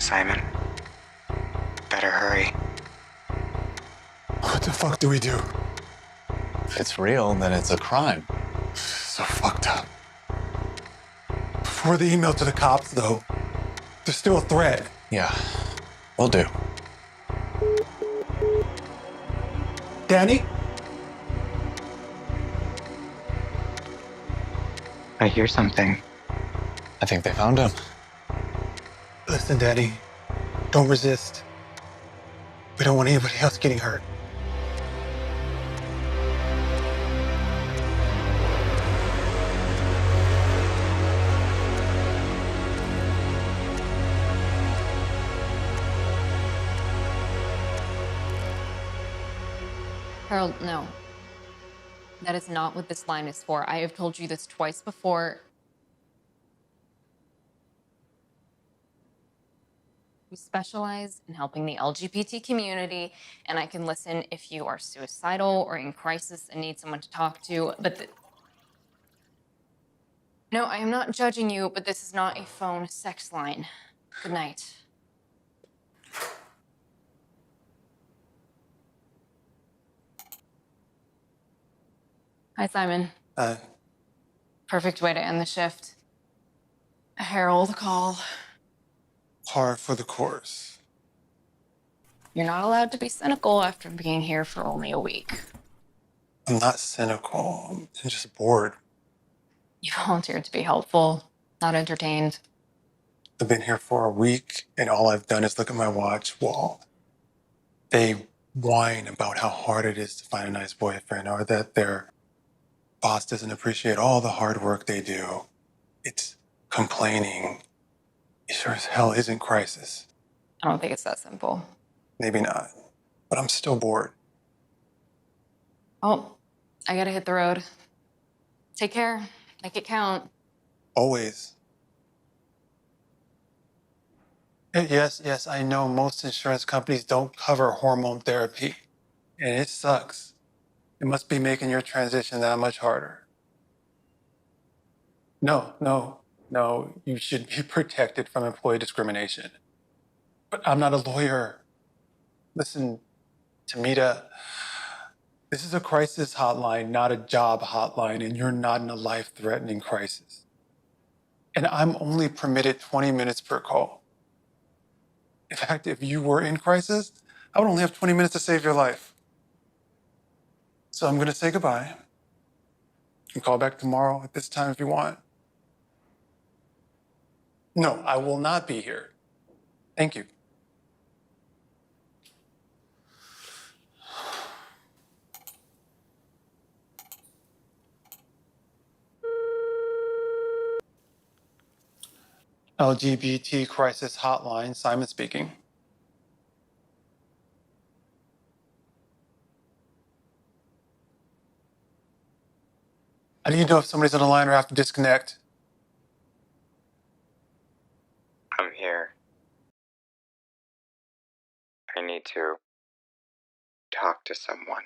Simon. Better hurry. What the fuck do we do? If it's real, then it's a crime. So fucked up. Before the email to the cops, though, there's still a threat. Yeah, will do. Danny? I hear something. I think they found him. Listen, Danny, don't resist. We don't want anybody else getting hurt. Harold, no. That is not what this line is for. I have told you this twice before. We specialize in helping the LGBT community, and I can listen if you are suicidal or in crisis and need someone to talk to, but no, I am not judging you, but this is not a phone sex line. Good night. Hi, Simon. Perfect way to end the shift. Harold, call. Par for the course. You're not allowed to be cynical after being here for only a week. I'm not cynical. I'm just bored. You volunteered to be helpful, not entertained. I've been here for a week, and all I've done is look at my watch while they whine about how hard it is to find a nice boyfriend, or that their boss doesn't appreciate all the hard work they do. It's complaining. It sure as hell isn't crisis. I don't think it's that simple. Maybe not, but I'm still bored. Oh, I gotta hit the road. Take care. Make it count. Always. Yes, I know most insurance companies don't cover hormone therapy, and it sucks. It must be making your transition that much harder. No, you should be protected from employee discrimination. But I'm not a lawyer. Listen, Tamita, this is a crisis hotline, not a job hotline, and you're not in a life-threatening crisis. And I'm only permitted 20 minutes per call. In fact, if you were in crisis, I would only have 20 minutes to save your life. So I'm going to say goodbye. You can call back tomorrow at this time if you want. No, I will not be here. Thank you. LGBT Crisis Hotline, Simon speaking. How do you know if somebody's on the line or have to disconnect? I'm here. I need to talk to someone.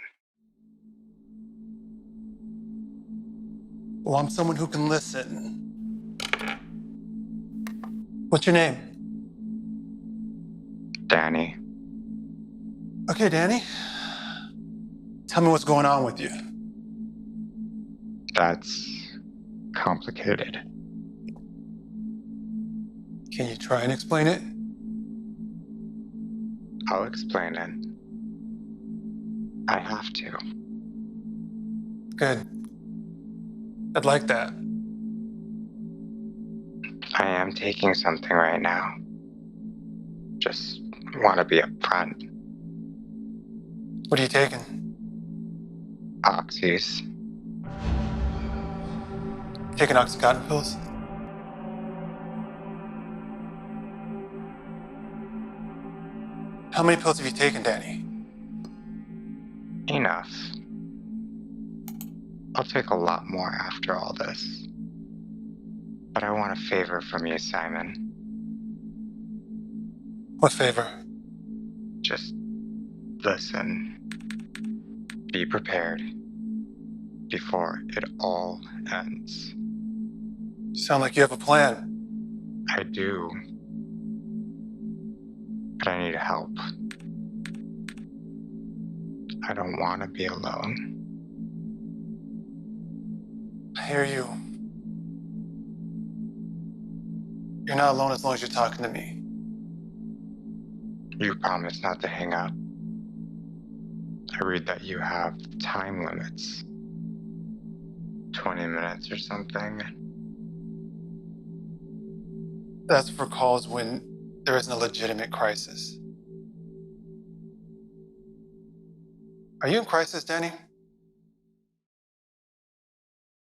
Well, I'm someone who can listen. What's your name? Danny. Okay, Danny. Tell me what's going on with you. That's complicated. Can you try and explain it? I'll explain it. I have to. Good. I'd like that. I am taking something right now. Just want to be upfront. What are you taking? Oxys. Taking Oxycontin pills? How many pills have you taken, Danny? Enough. I'll take a lot more after all this. But I want a favor from you, Simon. What favor? Just listen. Be prepared before it all ends. You sound like you have a plan. I do. but I need help. I don't want to be alone. I hear you. You're not alone as long as you're talking to me. You promised not to hang up. I read that you have time limits. 20 minutes or something. That's for calls when there isn't a legitimate crisis. Are you in crisis, Danny?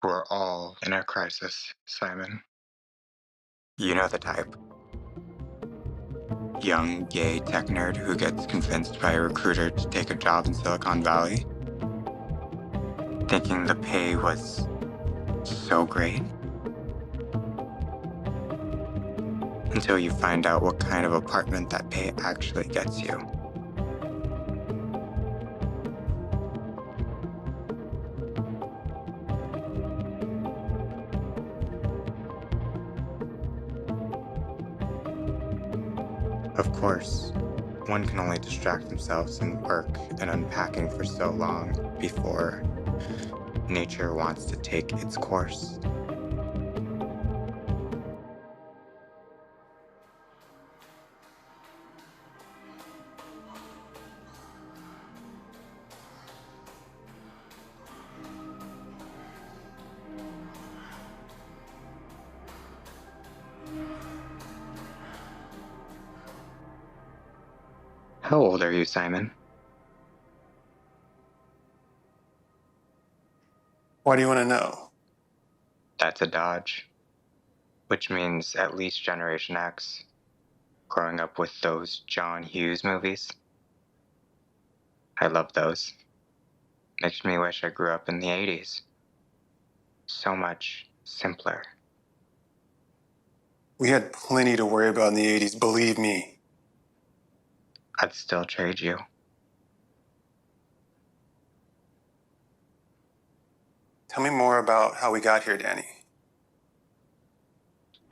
We're all in a crisis, Simon. You know the type. Young, gay tech nerd who gets convinced by a recruiter to take a job in Silicon Valley, thinking the pay was so great. Until you find out what kind of apartment that pay actually gets you. Of course, one can only distract themselves in work and unpacking for so long before nature wants to take its course. How old are you, Simon? Why do you want to know? That's a dodge. Which means at least Generation X. Growing up with those John Hughes movies. I love those. Makes me wish I grew up in the 80s. So much simpler. We had plenty to worry about in the 80s, believe me. I'd still trade you. Tell me more about how we got here, Danny.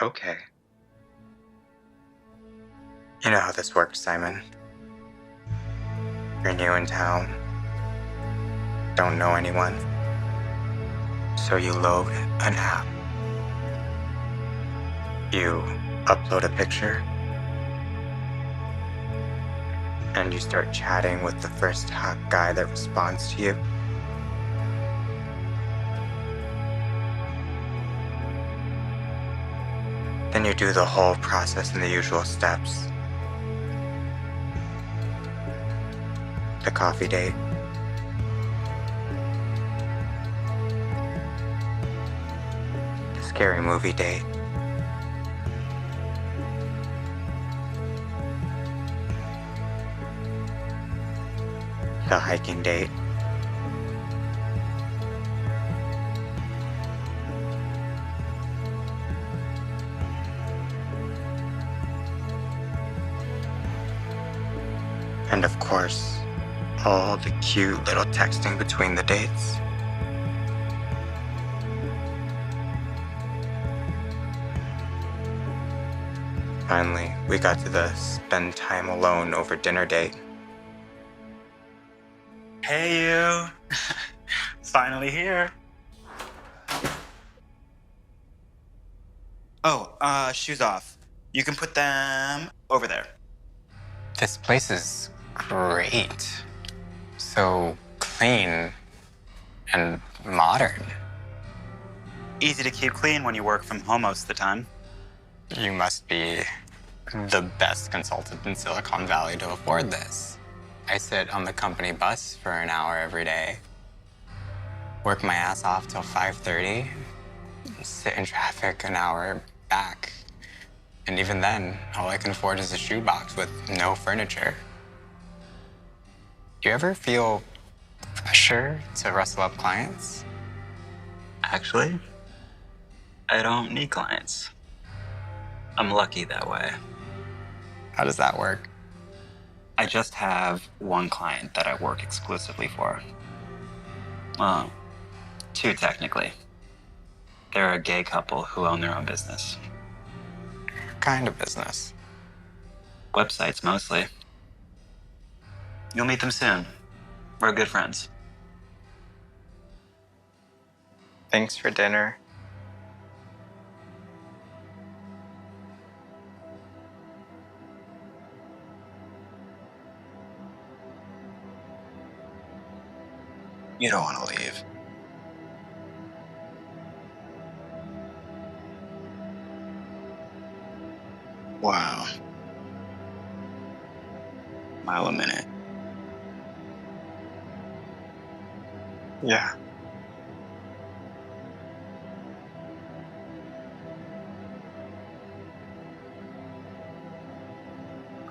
Okay. You know how this works, Simon. You're new in town. Don't know anyone. So you load an app. You upload a picture. And you start chatting with the first hot guy that responds to you. Then you do the whole process in the usual steps. The coffee date. The scary movie date. The hiking date. And of course, all the cute little texting between the dates. Finally, we got to the spend time alone over dinner date. Hey, you. Finally here. Oh, shoes off. You can put them over there. This place is great. So clean and modern. Easy to keep clean when you work from home most of the time. You must be the best consultant in Silicon Valley to afford this. I sit on the company bus for an hour every day, work my ass off till 5:30, sit in traffic an hour back. And even then, all I can afford is a shoebox with no furniture. Do you ever feel pressure to rustle up clients? Actually, I don't need clients. I'm lucky that way. How does that work? I just have one client that I work exclusively for. Well, two technically. They're a gay couple who own their own business. What kind of business? Websites mostly. You'll meet them soon. We're good friends. Thanks for dinner. You don't want to leave. Wow. Mile a minute. Yeah.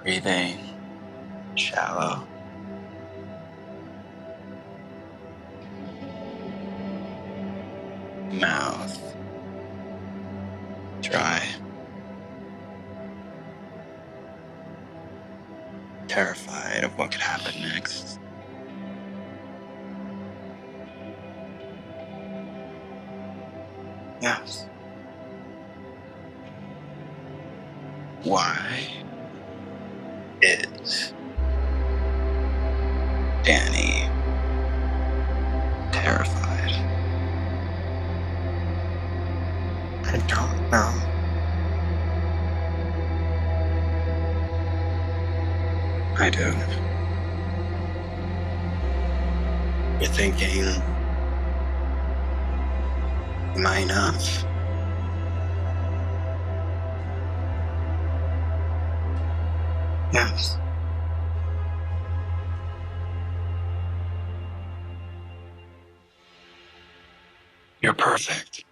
Breathing. Shallow. Mouth. Dry. Terrified of what could happen next. Yes. Why is Danny terrified? I don't know. I do. You're thinking, am I enough? Yes. You're perfect.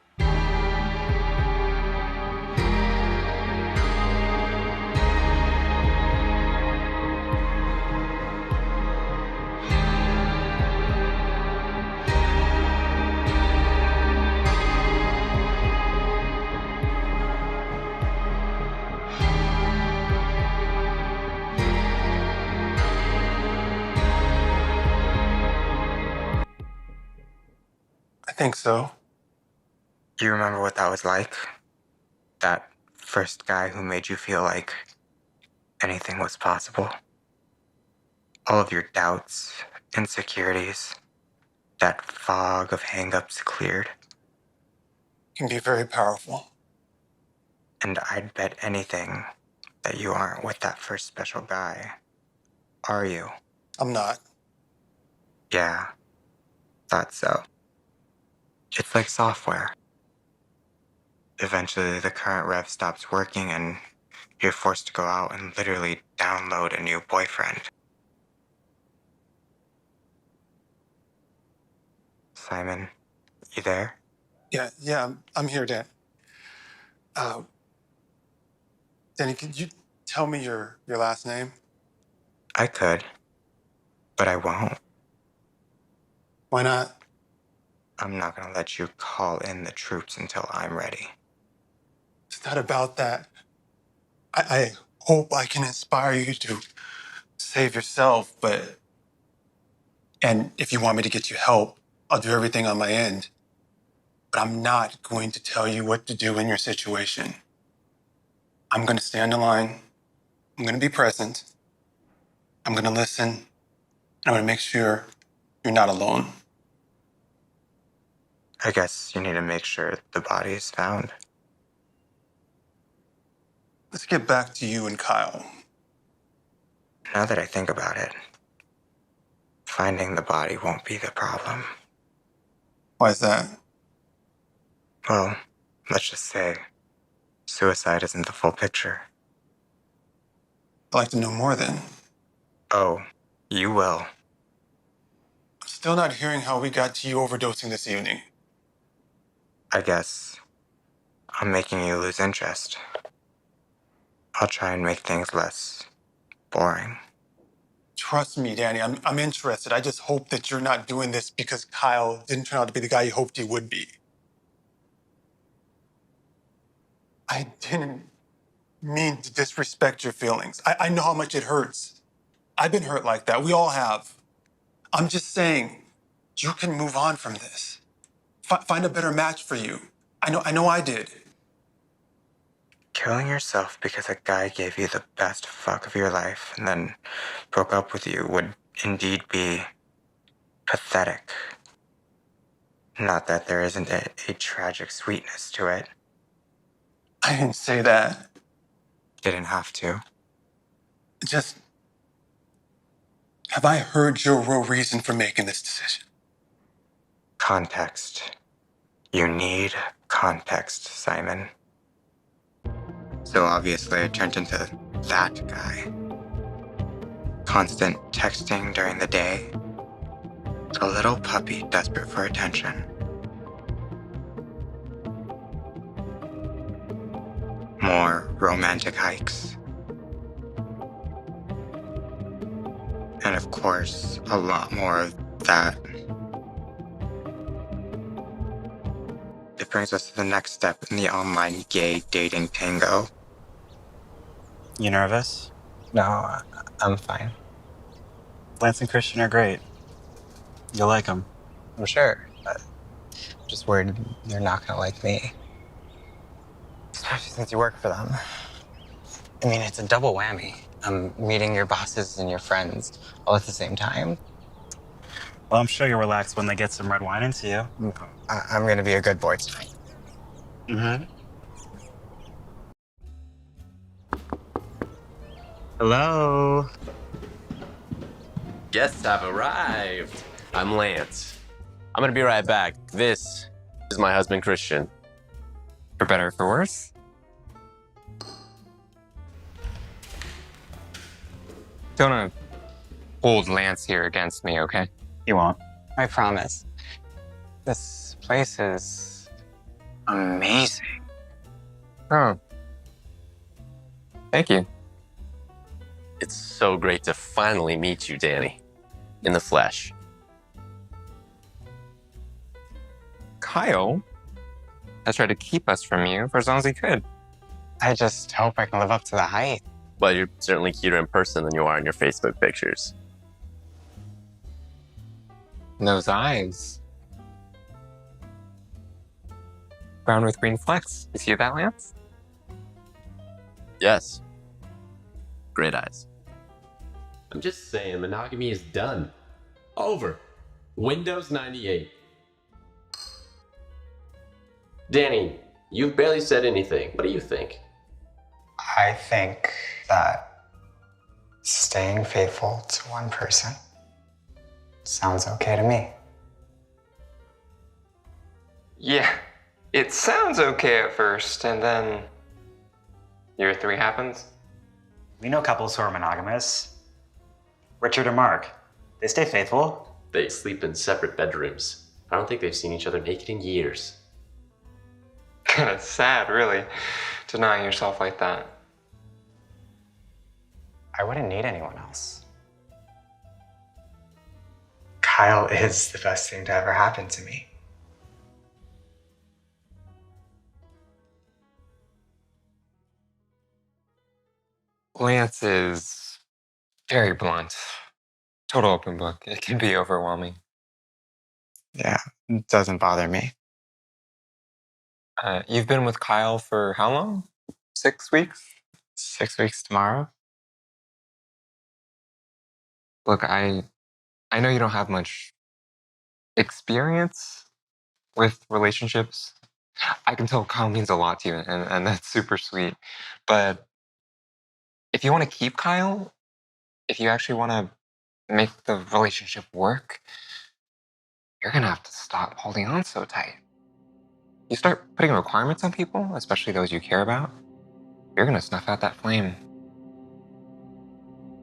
I think so. Do you remember what that was like? That first guy who made you feel like anything was possible? All of your doubts, insecurities, that fog of hangups cleared. Can be very powerful. And I'd bet anything that you aren't with that first special guy. Are you? I'm not. Yeah, thought so. It's like software. Eventually, the current rev stops working and you're forced to go out and literally download a new boyfriend. Simon, you there? Yeah, I'm here, Dan. Uh, Danny, could you tell me your last name? I could, but I won't. Why not? I'm not gonna let you call in the troops until I'm ready. It's not about that. I hope I can inspire you to save yourself, and if you want me to get you help, I'll do everything on my end. But I'm not going to tell you what to do in your situation. I'm going to stand in line. I'm going to be present. I'm going to listen. I'm going to make sure you're not alone. I guess you need to make sure the body is found. Let's get back to you and Kyle. Now that I think about it, finding the body won't be the problem. Why is that? Well, let's just say suicide isn't the full picture. I'd like to know more then. Oh, you will. I'm still not hearing how we got to you overdosing this evening. I guess I'm making you lose interest. I'll try and make things less boring. Trust me, Danny, I'm interested. I just hope that you're not doing this because Kyle didn't turn out to be the guy you hoped he would be. I didn't mean to disrespect your feelings. I know how much it hurts. I've been hurt like that. We all have. I'm just saying, you can move on from this. Find a better match for you. I know I did. Killing yourself because a guy gave you the best fuck of your life and then broke up with you would indeed be pathetic. Not that there isn't a tragic sweetness to it. I didn't say that. Didn't have to. Just, have I heard your real reason for making this decision? Context. You need context, Simon. So obviously I turned into that guy. Constant texting during the day. A little puppy desperate for attention. More romantic hikes. And of course, a lot more of that. It brings us to the next step in the online gay dating tango. You nervous? No, I'm fine. Lance and Christian are great. You'll like them. I'm sure, but I'm just worried they're not gonna like me. Especially since you work for them. I mean, it's a double whammy. I'm meeting your bosses and your friends all at the same time. Well, I'm sure you'll relax when they get some red wine into you. I'm gonna be a good boy tonight. Mm-hmm. Hello. Guests have arrived. I'm Lance. I'm gonna be right back. This is my husband, Christian. For better or for worse? Don't hold Lance here against me, okay? You won't. I promise. This place is amazing. Oh. Thank you. It's so great to finally meet you, Danny, in the flesh. Kyle has tried to keep us from you for as long as he could. I just hope I can live up to the hype. Well, you're certainly cuter in person than you are in your Facebook pictures. Those eyes. Brown with green flecks. You see that, Lance? Yes. Great eyes. I'm just saying, monogamy is done. Over. Windows 98. Danny, you've barely said anything. What do you think? I think that staying faithful to one person sounds okay to me. Yeah, it sounds okay at first, and then year 3 happens. We know couples who are monogamous. Richard and Mark. They stay faithful. They sleep in separate bedrooms. I don't think they've seen each other naked in years. Kind of sad, really, denying yourself like that. I wouldn't need anyone else. Kyle is the best thing to ever happen to me. Lance is very blunt. Total open book. It can be overwhelming. Yeah, it doesn't bother me. You've been with Kyle for how long? 6 weeks? 6 weeks tomorrow. Look, I know you don't have much experience with relationships. I can tell Kyle means a lot to you, and that's super sweet. But if you want to keep Kyle, if you actually want to make the relationship work, you're going to have to stop holding on so tight. You start putting requirements on people, especially those you care about, you're going to snuff out that flame.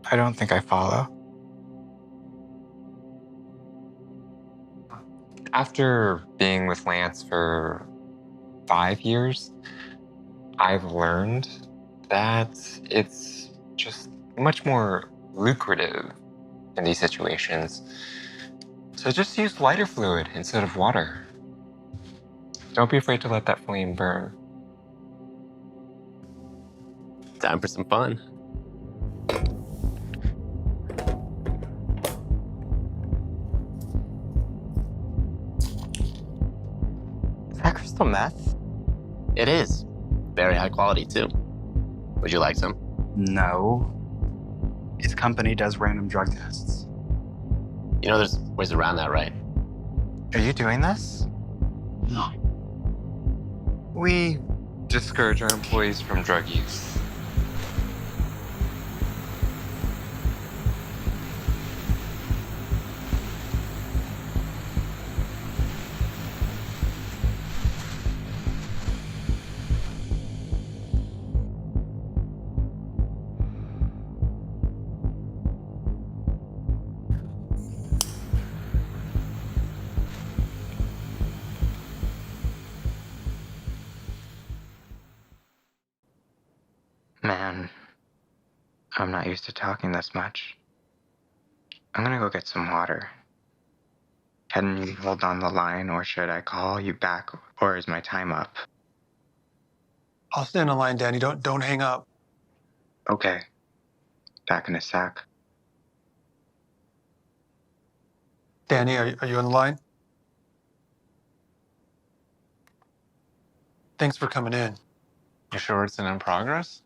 I don't think I follow. After being with Lance for 5 years, I've learned that it's just much more lucrative in these situations. So just use lighter fluid instead of water. Don't be afraid to let that flame burn. Time for some fun. Is that crystal meth? It is. Very high quality, too. Would you like some? No. His company does random drug tests. You know there's ways around that, right? Are you doing this? No. We discourage our employees from drug use. Man, I'm not used to talking this much. I'm gonna go get some water. Can you hold on the line, or should I call you back, or is my time up? I'll stay on the line, Danny. Don't hang up. Okay. Back in a sec. Danny, are you on the line? Thanks for coming in. You sure it's an in progress?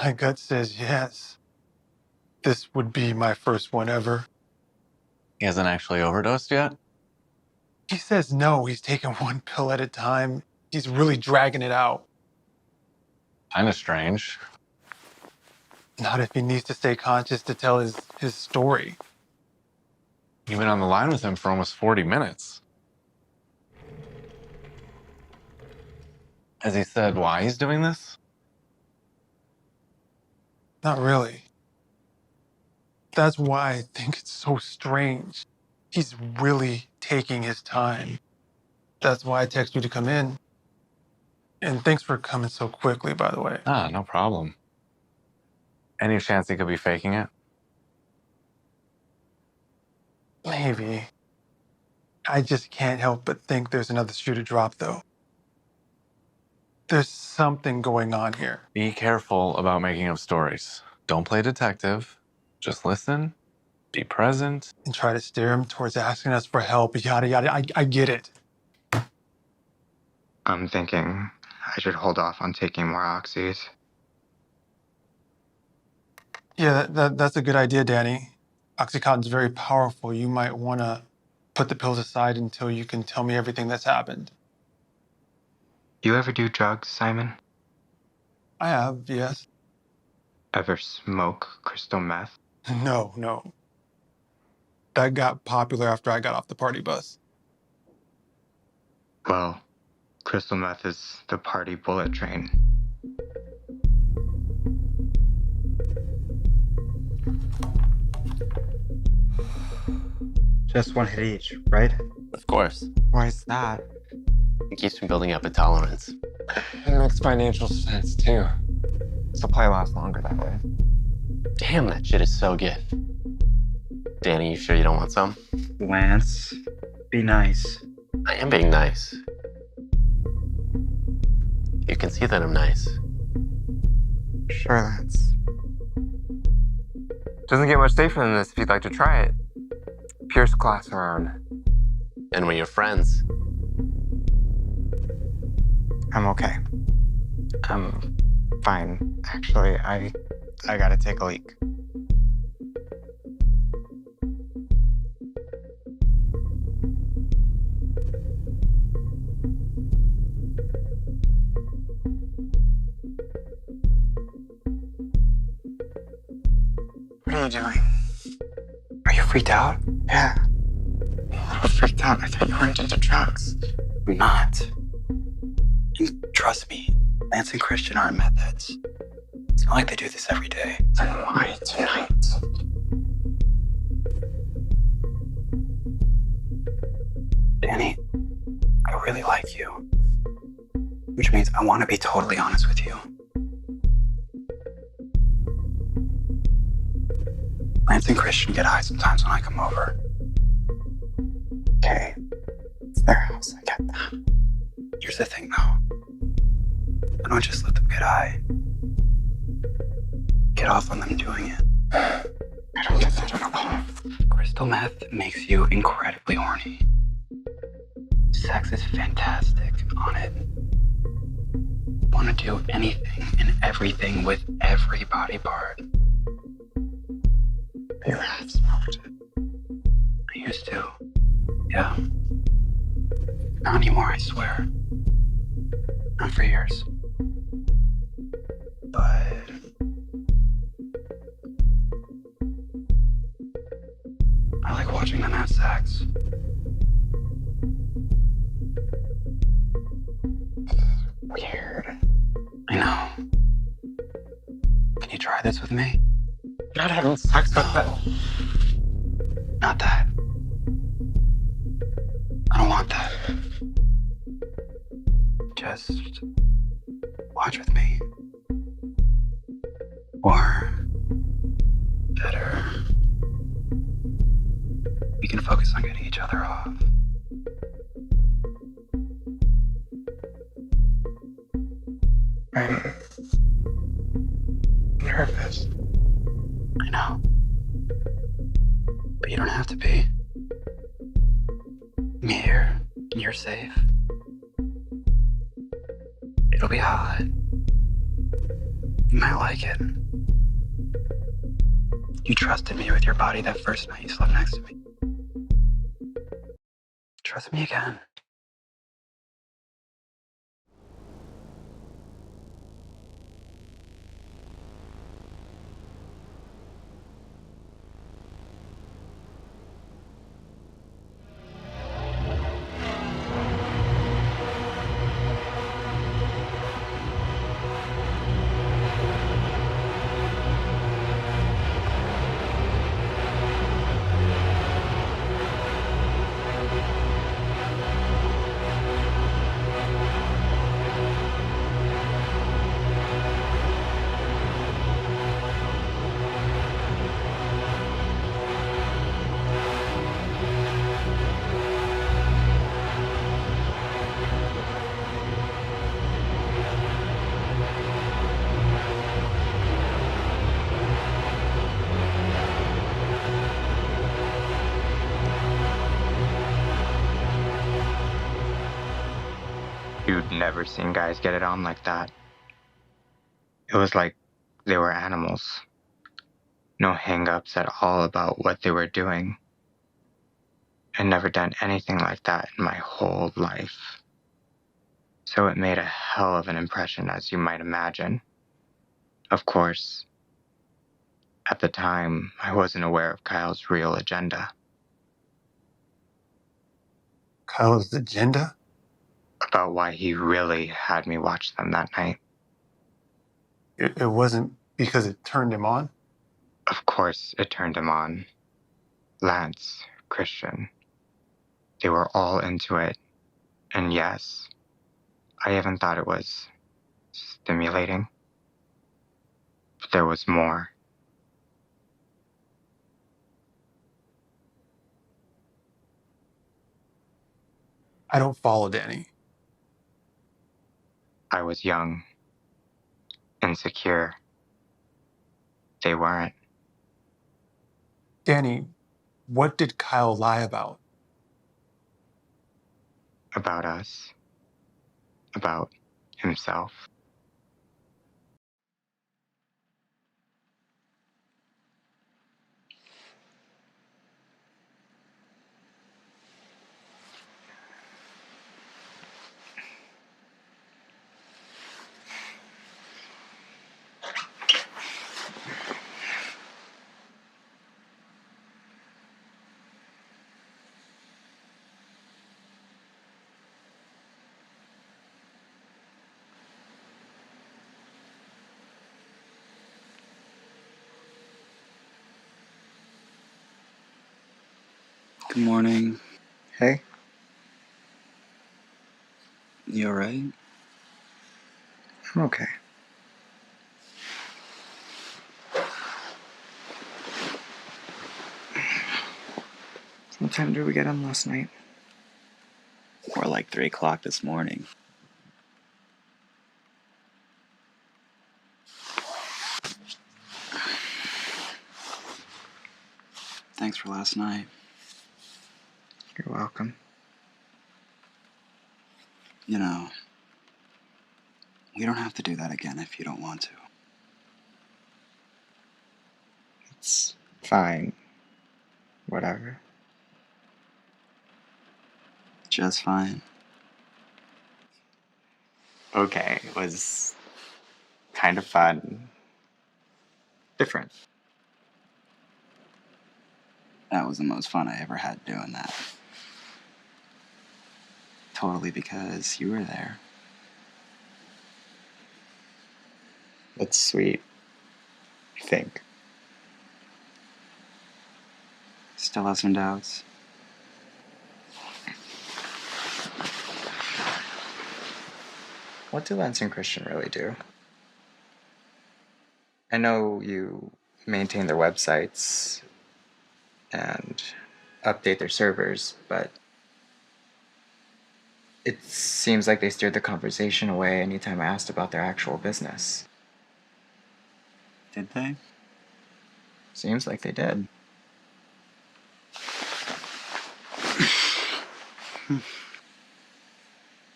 My gut says yes. This would be my first one ever. He hasn't actually overdosed yet? He says no, he's taking one pill at a time. He's really dragging it out. Kinda strange. Not if he needs to stay conscious to tell his story. You've been on the line with him for almost 40 minutes. Has he said why he's doing this? Not really. That's why I think it's so strange. He's really taking his time. That's why I text you to come in. And thanks for coming so quickly, by the way. Ah, no problem. Any chance he could be faking it? Maybe. I just can't help but think there's another shoe to drop, though. There's something going on here. Be careful about making up stories. Don't play detective. Just listen, be present. And try to steer him towards asking us for help, yada, yada. I get it. I'm thinking I should hold off on taking more oxys. Yeah, that's a good idea, Danny. Oxycontin's very powerful. You might want to put the pills aside until you can tell me everything that's happened. You ever do drugs, Simon? I have, yes. Ever smoke crystal meth? No. That got popular after I got off the party bus. Well, crystal meth is the party bullet train. Just one hit each, right? Of course. Why is that? It keeps me building up a tolerance. It makes financial sense, too. Supply lasts longer that way. Damn, that shit is so good. Danny, you sure you don't want some? Lance, be nice. I am being nice. You can see that I'm nice. Sure, Lance. Doesn't get much safer than this if you'd like to try it. Pierce class around. And we're your friends. I'm okay. I'm fine. Actually, I gotta take a leak. What are you doing? Are you freaked out? Yeah. I'm freaked out. I thought you weren't into drugs. I'm not. And trust me, Lance and Christian aren't meth heads. It's not like they do this every day. Then why tonight? Danny, I really like you. Which means I want to be totally honest with you. Lance and Christian get high sometimes when I come over. Okay. It's their house. I get that. Here's the thing, though. I don't just let them get high. Get off on them doing it. I don't get that at all. Crystal meth makes you incredibly horny. Sex is fantastic on it. want to do anything and everything with every body part. You have smoked it. I used to. Yeah. Not anymore, I swear. Not for years. But I like watching them have sex. Weird. I know. Can you try this with me? Not having sex with them. Not that. I don't want that. Just watch with me. Or better, we can focus on getting each other off. I'm nervous. I know. But you don't have to be. I'm here, and you're safe. It'll be hot. You might like it. You trusted me with your body that first night you slept next to me. Trust me again. You'd never seen guys get it on like that. It was like they were animals. No hang-ups at all about what they were doing. I'd never done anything like that in my whole life. So it made a hell of an impression, as you might imagine. Of course, at the time, I wasn't aware of Kyle's real agenda. Kyle's agenda? About why he really had me watch them that night. It wasn't because it turned him on? Of course, it turned him on. Lance, Christian, they were all into it. And yes, I even thought it was stimulating. But there was more. I don't follow, Danny. I was young, insecure. They weren't. Danny, what did Kyle lie about? About us. About himself. Good morning. Hey? You alright? I'm okay. What time did we get on last night? More like 3 o'clock this morning. Thanks for last night. You're welcome. You know, We don't have to do that again if you don't want to. It's fine. Whatever. Just fine. Okay, it was kind of fun. Different. That was the most fun I ever had doing that. Totally because you were there. That's sweet, I think. Still have some doubts. What do Lance and Christian really do? I know you maintain their websites and update their servers, but it seems like they steered the conversation away anytime I asked about their actual business. Did they? Seems like they did.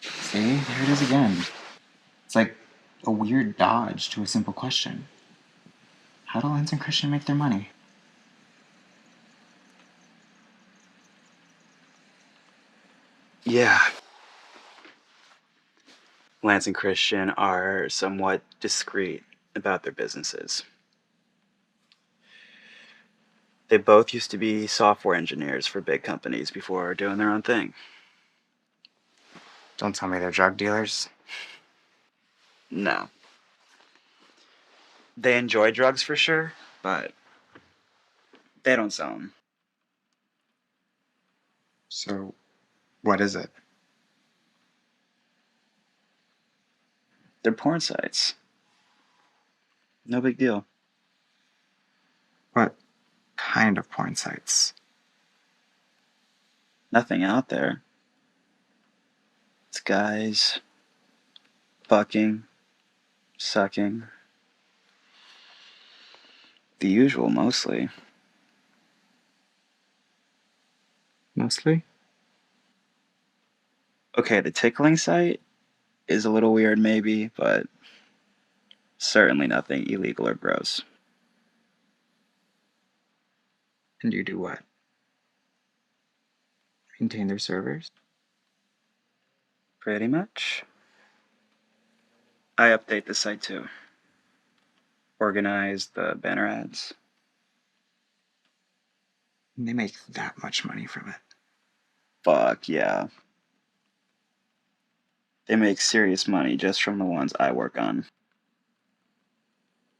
See, there it is again. It's like a weird dodge to a simple question. How do Lance and Christian make their money? Yeah. Lance and Christian are somewhat discreet about their businesses. They both used to be software engineers for big companies before doing their own thing. Don't tell me they're drug dealers. No. They enjoy drugs for sure, but they don't sell them. So, what is it? They're porn sites. No big deal. What kind of porn sites? Nothing out there. It's guys fucking, sucking. The usual, mostly. Mostly? Okay, the tickling site is a little weird, maybe, but certainly nothing illegal or gross. And you do what? Maintain their servers? Pretty much. I update the site too. Organize the banner ads. And they make that much money from it. Fuck yeah. They make serious money just from the ones I work on.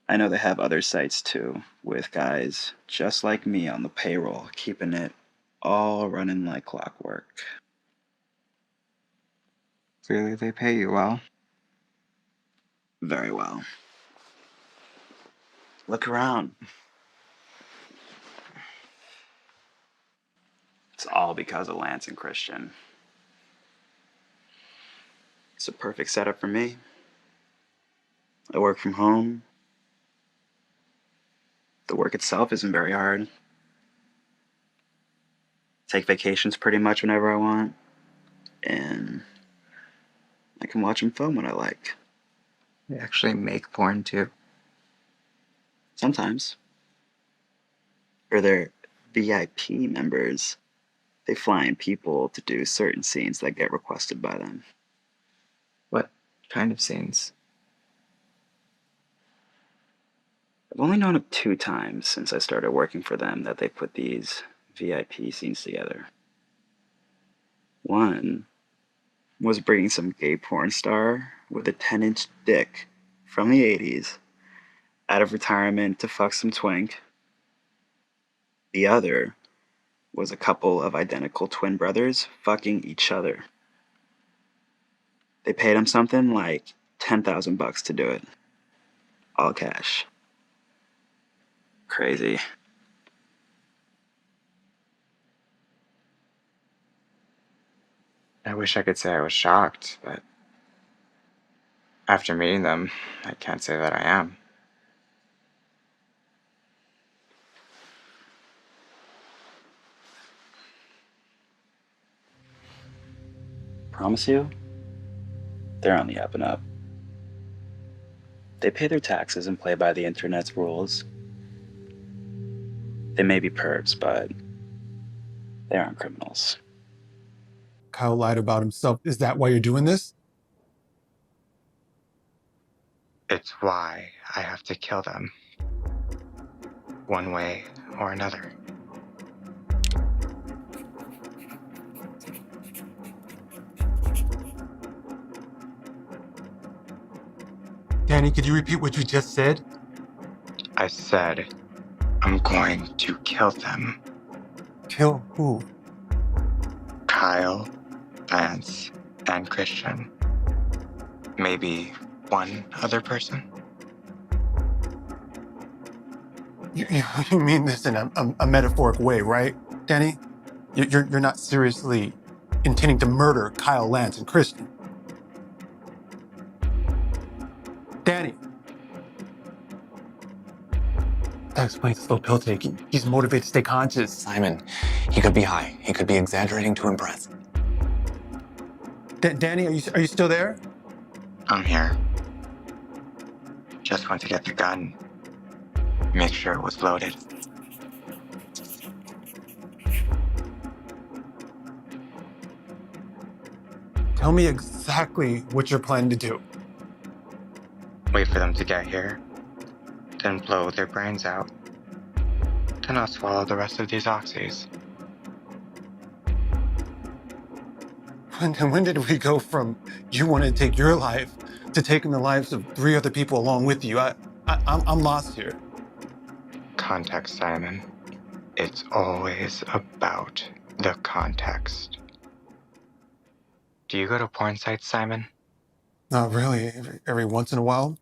I know they have other sites too, with guys just like me on the payroll, keeping it all running like clockwork. Clearly they pay you well. Very well. Look around. It's all because of Lance and Christian. It's a perfect setup for me. I work from home. The work itself isn't very hard. Take vacations pretty much whenever I want. And I can watch and film what I like. They actually make porn too. Sometimes. For their VIP members, they fly in people to do certain scenes that get requested by them. What kind of scenes? I've only known of 2 times since I started working for them that they put these VIP scenes together. One was bringing some gay porn star with a 10-inch dick from the 80s out of retirement to fuck some twink. The other was a couple of identical twin brothers fucking each other. They paid him something like $10,000 to do it. All cash. Crazy. I wish I could say I was shocked, but after meeting them, I can't say that I am. Promise you, they're on the up and up. They pay their taxes and play by the internet's rules. They may be perps, but they aren't criminals. Kyle lied about himself. Is that why you're doing this? It's why I have to kill them. One way or another. Danny, could you repeat what you just said? I said, I'm going to kill them. Kill who? Kyle, Lance, and Christian. Maybe one other person? You mean this in a metaphoric way, right, Danny? You're not seriously intending to murder Kyle, Lance, and Christian. Danny. That explains slow pill taking. He's motivated to stay conscious. Simon, he could be high. He could be exaggerating to impress. Danny, are you still there? I'm here. Just went to get the gun. Make sure it was loaded. Tell me exactly what you're planning to do. Wait for them to get here. Then blow their brains out. Then I'll swallow the rest of these oxys. When did we go from you wanting to take your life to taking the lives of 3 other people along with you? I'm lost here. Context, Simon. It's always about the context. Do you go to porn sites, Simon? Not really. Every once in a while.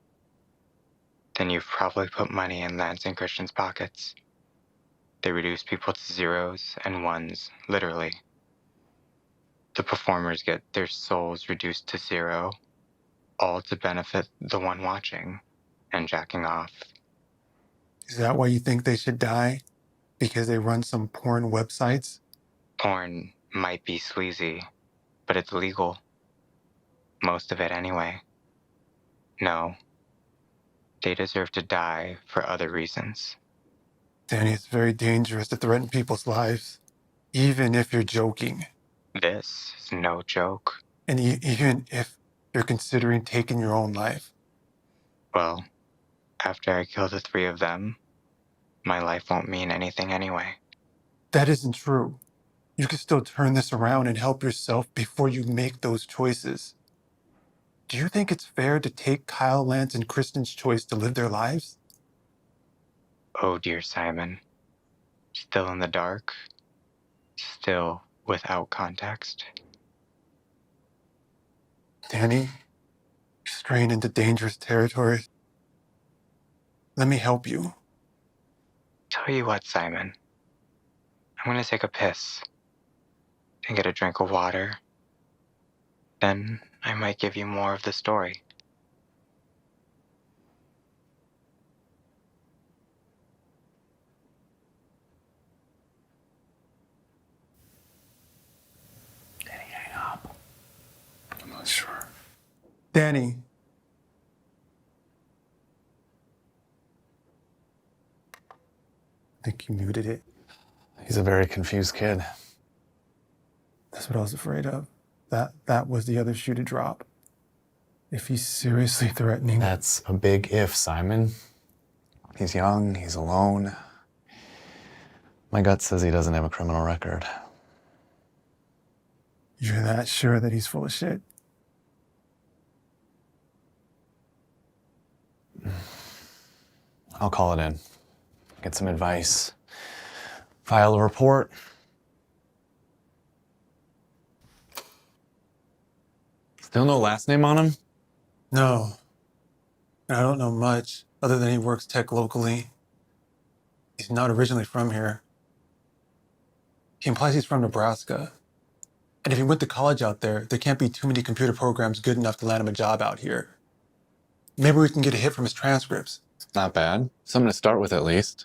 Then you've probably put money in Lance and Christian's pockets. They reduce people to zeros and ones, literally. The performers get their souls reduced to 0, all to benefit the one watching and jacking off. Is that why you think they should die? Because they run some porn websites? Porn might be sleazy, but it's legal. Most of it anyway. No. They deserve to die for other reasons. Danny, it's very dangerous to threaten people's lives, even if you're joking. This is no joke. And even if you're considering taking your own life. Well, after I kill the 3 of them, my life won't mean anything anyway. That isn't true. You can still turn this around and help yourself before you make those choices. Do you think it's fair to take Kyle, Lance, and Kristen's choice to live their lives? Oh dear Simon. Still in the dark. Still without context. Danny, you're straying into dangerous territory. Let me help you. Tell you what, Simon. I'm gonna take a piss. And get a drink of water. Then I might give you more of the story. Hang up. I'm not sure. Danny. I think you muted it. He's a very confused kid. That's what I was afraid of. That was the other shoe to drop. If he's seriously threatening... That's a big if, Simon. He's young, he's alone. My gut says he doesn't have a criminal record. You're that sure that he's full of shit? I'll call it in. Get some advice. File a report. Still no last name on him? No. I don't know much, other than he works tech locally. He's not originally from here. He implies he's from Nebraska. And if he went to college out there, there can't be too many computer programs good enough to land him a job out here. Maybe we can get a hit from his transcripts. Not bad. Something to start with, at least.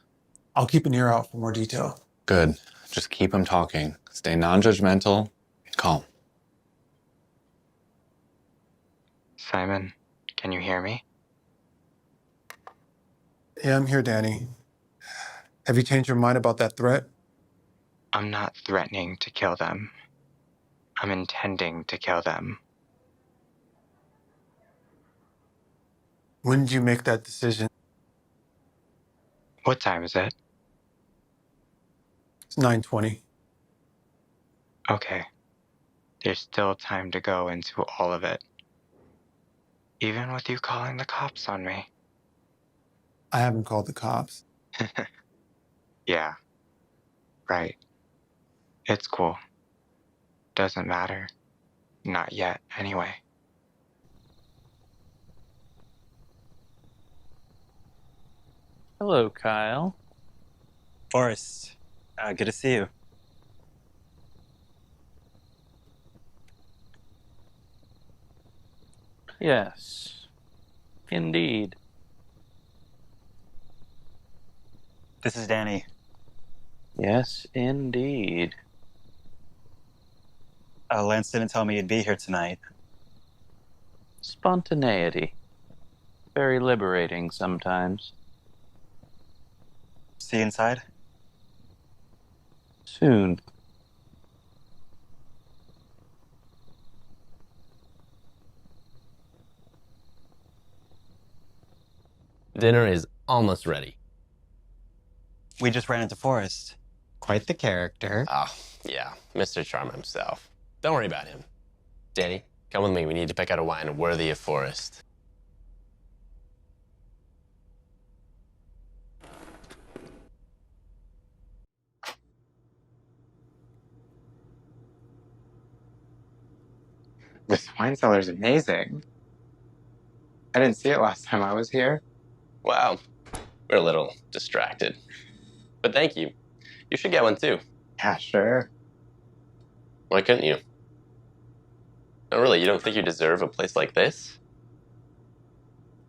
I'll keep an ear out for more detail. Good. Just keep him talking. Stay non-judgmental and calm. Simon, can you hear me? Yeah, I'm here, Danny. Have you changed your mind about that threat? I'm not threatening to kill them. I'm intending to kill them. When did you make that decision? What time is it? It's 9:20. Okay. There's still time to go into all of it. Even with you calling the cops on me. I haven't called the cops. Yeah. Right. It's cool. Doesn't matter. Not yet, anyway. Hello, Kyle. Forrest, good to see you. Yes, indeed. This is Danny. Yes, indeed. Lance didn't tell me you'd be here tonight. Spontaneity. Very liberating sometimes. See you inside? Soon. Dinner is almost ready. We just ran into Forrest. Quite the character. Oh, yeah, Mr. Charm himself. Don't worry about him. Danny, come with me. We need to pick out a wine worthy of Forrest. This wine cellar's amazing. I didn't see it last time I was here. Wow, we're a little distracted. But thank you. You should get one too. Yeah, sure. Why couldn't you? No, really, you don't think you deserve a place like this?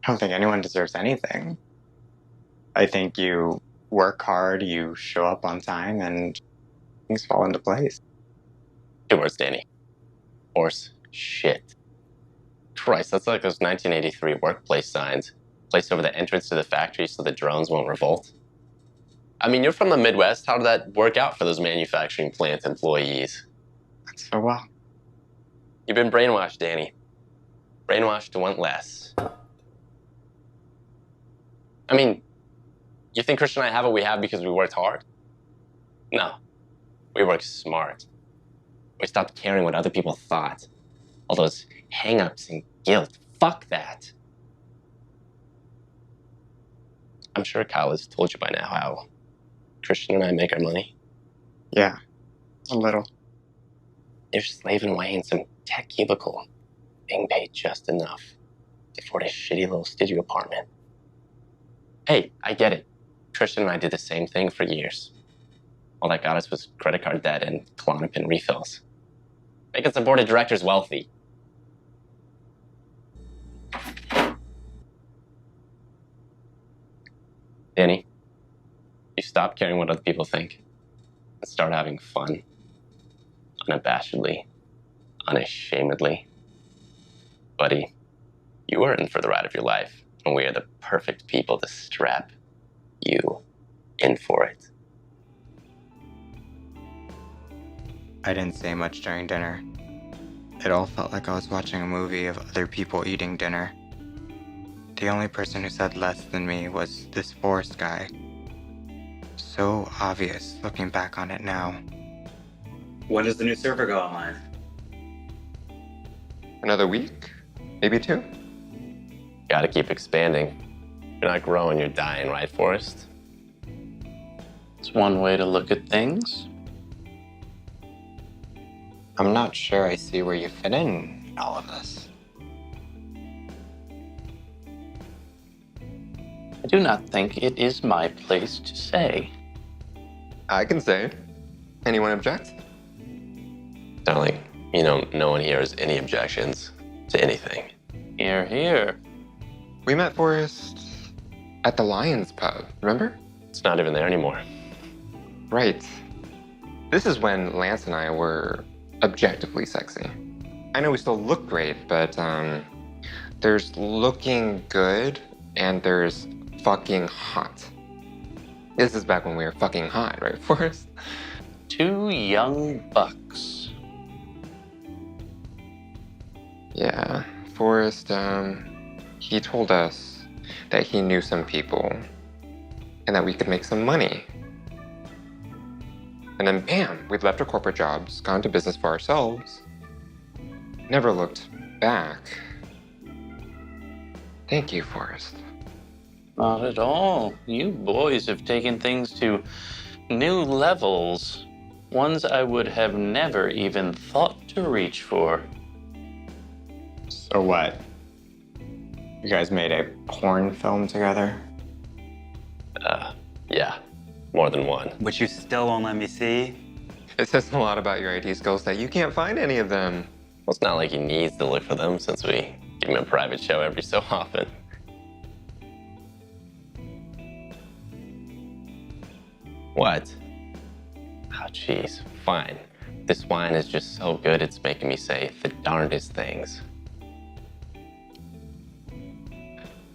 I don't think anyone deserves anything. I think you work hard, you show up on time, and things fall into place. Good words, Danny. Horse shit. Christ, that's like those 1983 workplace signs placed over the entrance to the factory so the drones won't revolt. I mean, you're from the Midwest. How did that work out for those manufacturing plant employees? Not so well. You've been brainwashed, Danny. Brainwashed to want less. I mean, you think Christian and I have what we have because we worked hard? No. We worked smart. We stopped caring what other people thought. All those hang-ups and guilt. Fuck that. I'm sure Kyle has told you by now how Christian and I make our money. Yeah, a little. You're slaving away in some tech cubicle, being paid just enough to afford a shitty little studio apartment. Hey, I get it. Christian and I did the same thing for years. All that got us was credit card debt and Klonopin refills. Making some board of directors wealthy. Danny, you stop caring what other people think and start having fun. Unabashedly, unashamedly. Buddy, you are in for the ride of your life, and we are the perfect people to strap you in for it. I didn't say much during dinner. It all felt like I was watching a movie of other people eating dinner. The only person who said less than me was this Forrest guy. So obvious looking back on it now. When does the new server go online? Another week? Maybe 2? Gotta keep expanding. You're not growing, you're dying, right, Forrest? It's one way to look at things. I'm not sure I see where you fit in all of this. I do not think it is my place to say. I can say. Anyone object? Darling, you know, no one here has any objections to anything. Hear, hear. We met Forrest at the Lions pub, remember? It's not even there anymore. Right. This is when Lance and I were objectively sexy. I know we still look great, but there's looking good and there's fucking hot. This is back when we were fucking hot, right, Forrest? 2 young bucks. Yeah, Forrest, he told us that he knew some people and that we could make some money. And then bam, we'd left our corporate jobs, gone to business for ourselves, never looked back. Thank you, Forrest. Not at all. You boys have taken things to new levels, ones I would have never even thought to reach for. So what? You guys made a porn film together? Yeah, more than one. Which you still won't let me see? It says a lot about your IT skills that you can't find any of them. Well, it's not like he needs to look for them since we give him a private show every so often. What? Oh, jeez. Fine. This wine is just so good it's making me say the darndest things.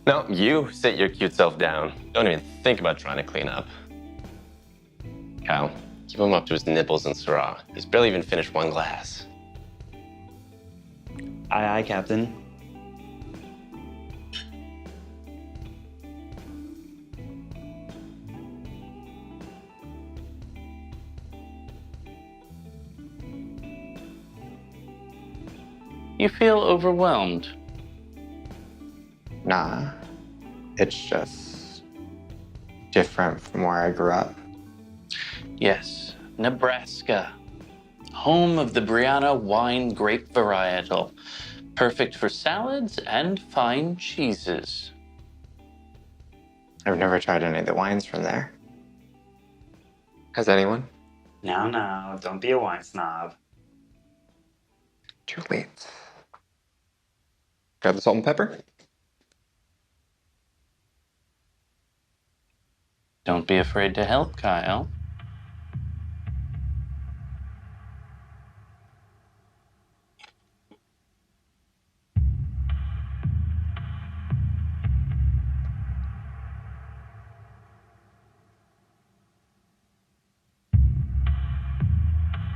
No, you sit your cute self down. Don't even think about trying to clean up. Kyle, keep him up to his nipples and Syrah. He's barely even finished one glass. Aye, aye, Captain. You feel overwhelmed. Nah, it's just different from where I grew up. Yes, Nebraska, home of the Brianna wine grape varietal, perfect for salads and fine cheeses. I've never tried any of the wines from there. Has anyone? Now, don't be a wine snob. Too late. Grab the salt and pepper. Don't be afraid to help, Kyle.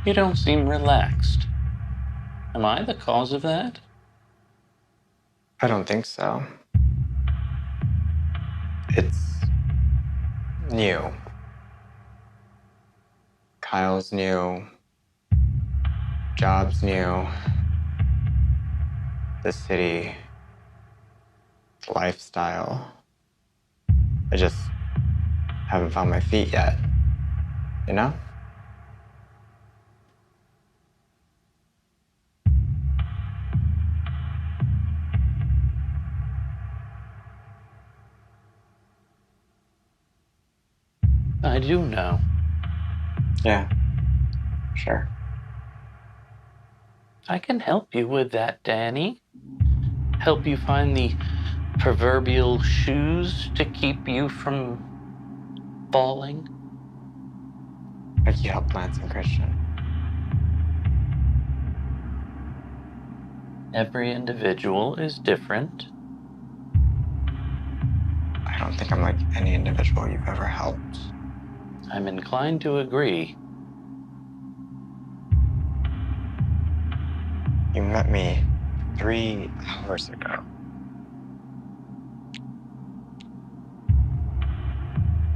You don't seem relaxed. Am I the cause of that? I don't think so. It's new. Kyle's new. Job's new. The city. The lifestyle. I just haven't found my feet yet. You know? I do know. Yeah. Sure. I can help you with that, Danny. Help you find the proverbial shoes to keep you from falling. Like you helped Lance and Christian. Every individual is different. I don't think I'm like any individual you've ever helped. I'm inclined to agree. You met me 3 hours ago.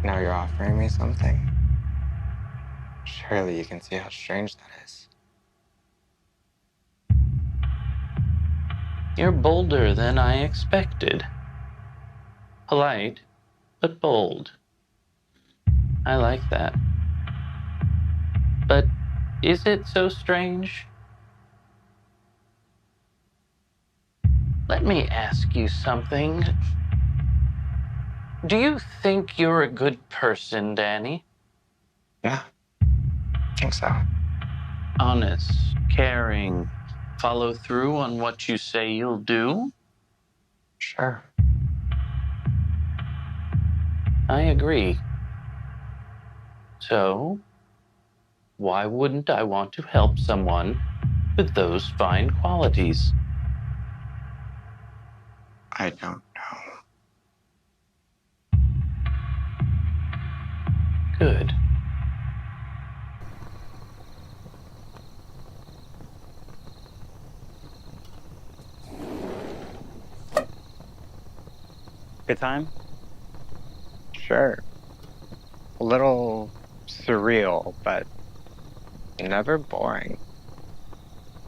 Now you're offering me something? Surely you can see how strange that is. You're bolder than I expected. Polite, but bold. I like that. But is it so strange? Let me ask you something. Do you think you're a good person, Danny? Yeah, I think so. Honest, caring, follow through on what you say you'll do? Sure. I agree. So, why wouldn't I want to help someone with those fine qualities? I don't know. Good. Good time? Sure. A little surreal, but never boring.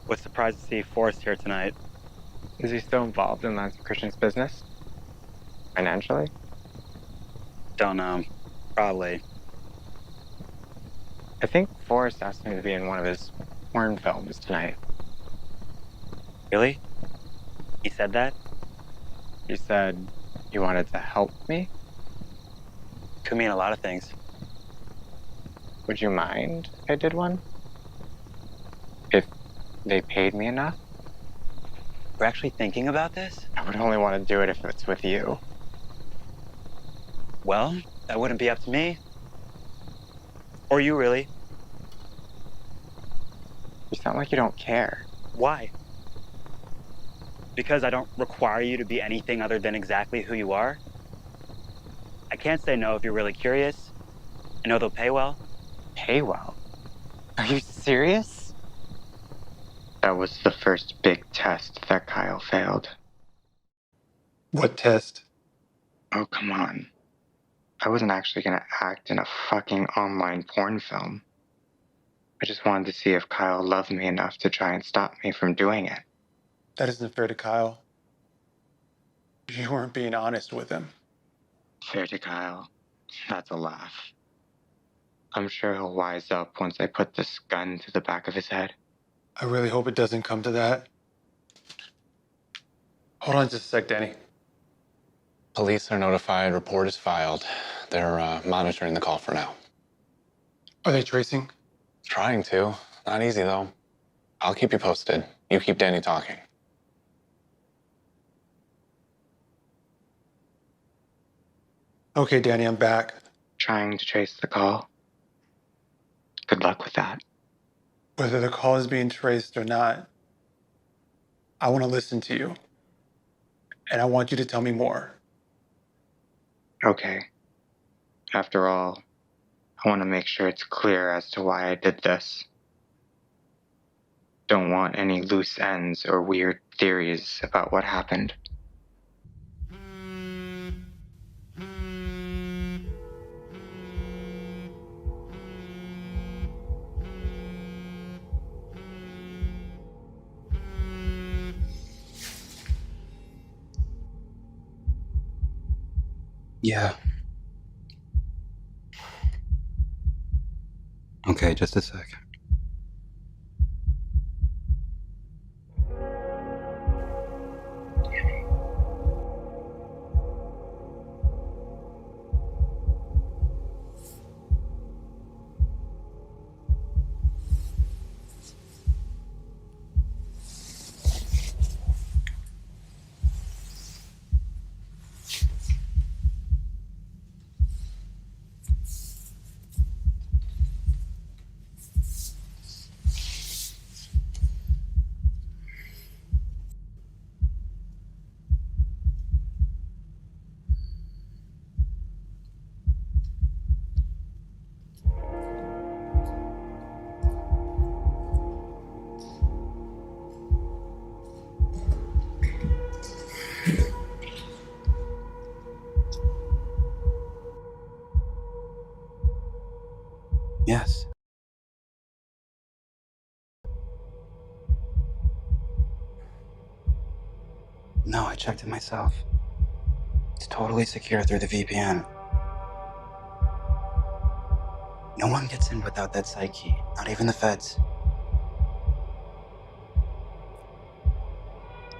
Was surprised to see Forrest here tonight. Is he still involved in Lance Christian's business? Financially? Don't know. Probably. I think Forrest asked me to be in one of his porn films tonight. Really? He said that? He said he wanted to help me? Could mean a lot of things. Would you mind if I did one? If they paid me enough? We're actually thinking about this? I would only want to do it if it's with you. Well, that wouldn't be up to me. Or you, really. You sound like you don't care. Why? Because I don't require you to be anything other than exactly who you are? I can't say no if you're really curious. I know they'll pay well. Pay well? Are you serious? That was the first big test that Kyle failed. What test? Oh, come on. I wasn't actually gonna act in a fucking online porn film. I just wanted to see if Kyle loved me enough to try and stop me from doing it. That isn't fair to Kyle. You weren't being honest with him. Fair to Kyle. That's a laugh. I'm sure he'll wise up once I put this gun to the back of his head. I really hope it doesn't come to that. Hold on just a sec, Danny. Police are notified, report is filed. They're monitoring the call for now. Are they tracing? Trying to. Not easy, though. I'll keep you posted. You keep Danny talking. Okay, Danny, I'm back. Trying to trace the call. Good luck with that. Whether the call is being traced or not, I want to listen to you. And I want you to tell me more. Okay. After all, I want to make sure it's clear as to why I did this. Don't want any loose ends or weird theories about what happened. Yeah. Okay, just a sec. Yes. No, I checked it myself. It's totally secure through the VPN. No one gets in without that site key, not even the feds.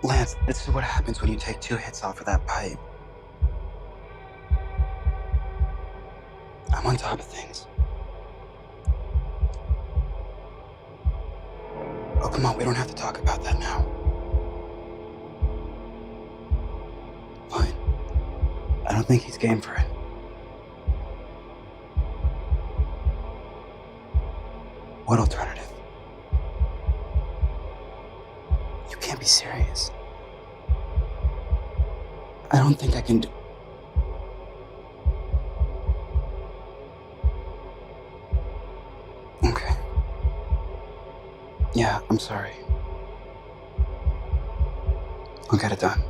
Lance, this is what happens when you take 2 hits off of that pipe. I'm on top of things. Oh, come on, we don't have to talk about that now. Fine. I don't think he's game for it. What alternative? You can't be serious. I don't think I can do... I'm sorry. I'll get it done.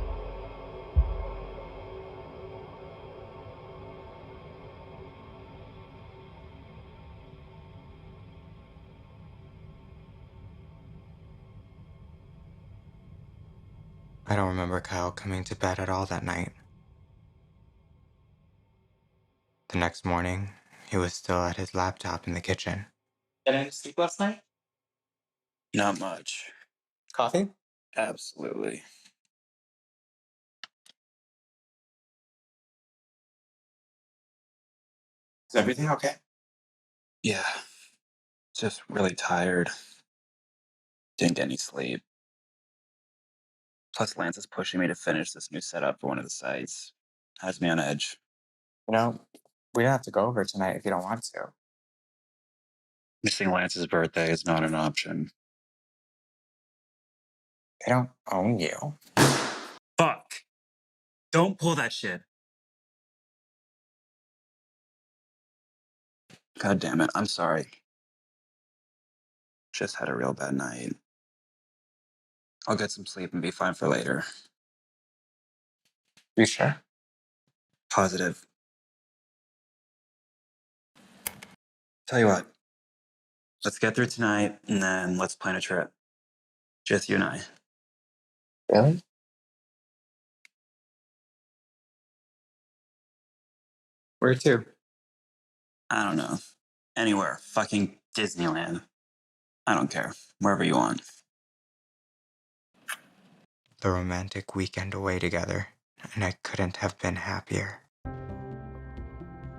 I don't remember Kyle coming to bed at all that night. The next morning, he was still at his laptop in the kitchen. Get any sleep last night? Not much. Coffee? Absolutely. Is everything okay? Yeah. Just really tired. Didn't get any sleep. Plus, Lance is pushing me to finish this new setup for one of the sites. Has me on edge. You know, we don't have to go over tonight if you don't want to. Missing Lance's birthday is not an option. They don't own you. Fuck! Don't pull that shit. God damn it, I'm sorry. Just had a real bad night. I'll get some sleep and be fine for later. You sure? Positive. Tell you what. Let's get through tonight, and then let's plan a trip. Just you and I. Really? Where to? I don't know. Anywhere. Fucking Disneyland. I don't care. Wherever you want. The romantic weekend away together, and I couldn't have been happier.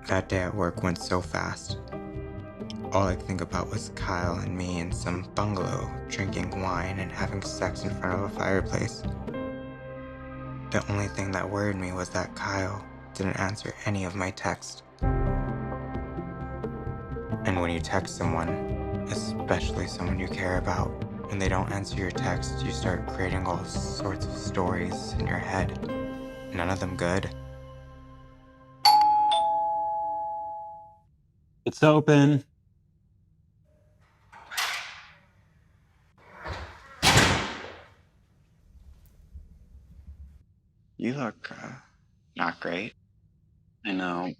That day at work went so fast. All I could think about was Kyle and me in some bungalow, drinking wine and having sex in front of a fireplace. The only thing that worried me was that Kyle didn't answer any of my texts. And when you text someone, especially someone you care about, when they don't answer your text, you start creating all sorts of stories in your head. None of them good. It's open. You look, not great. I know.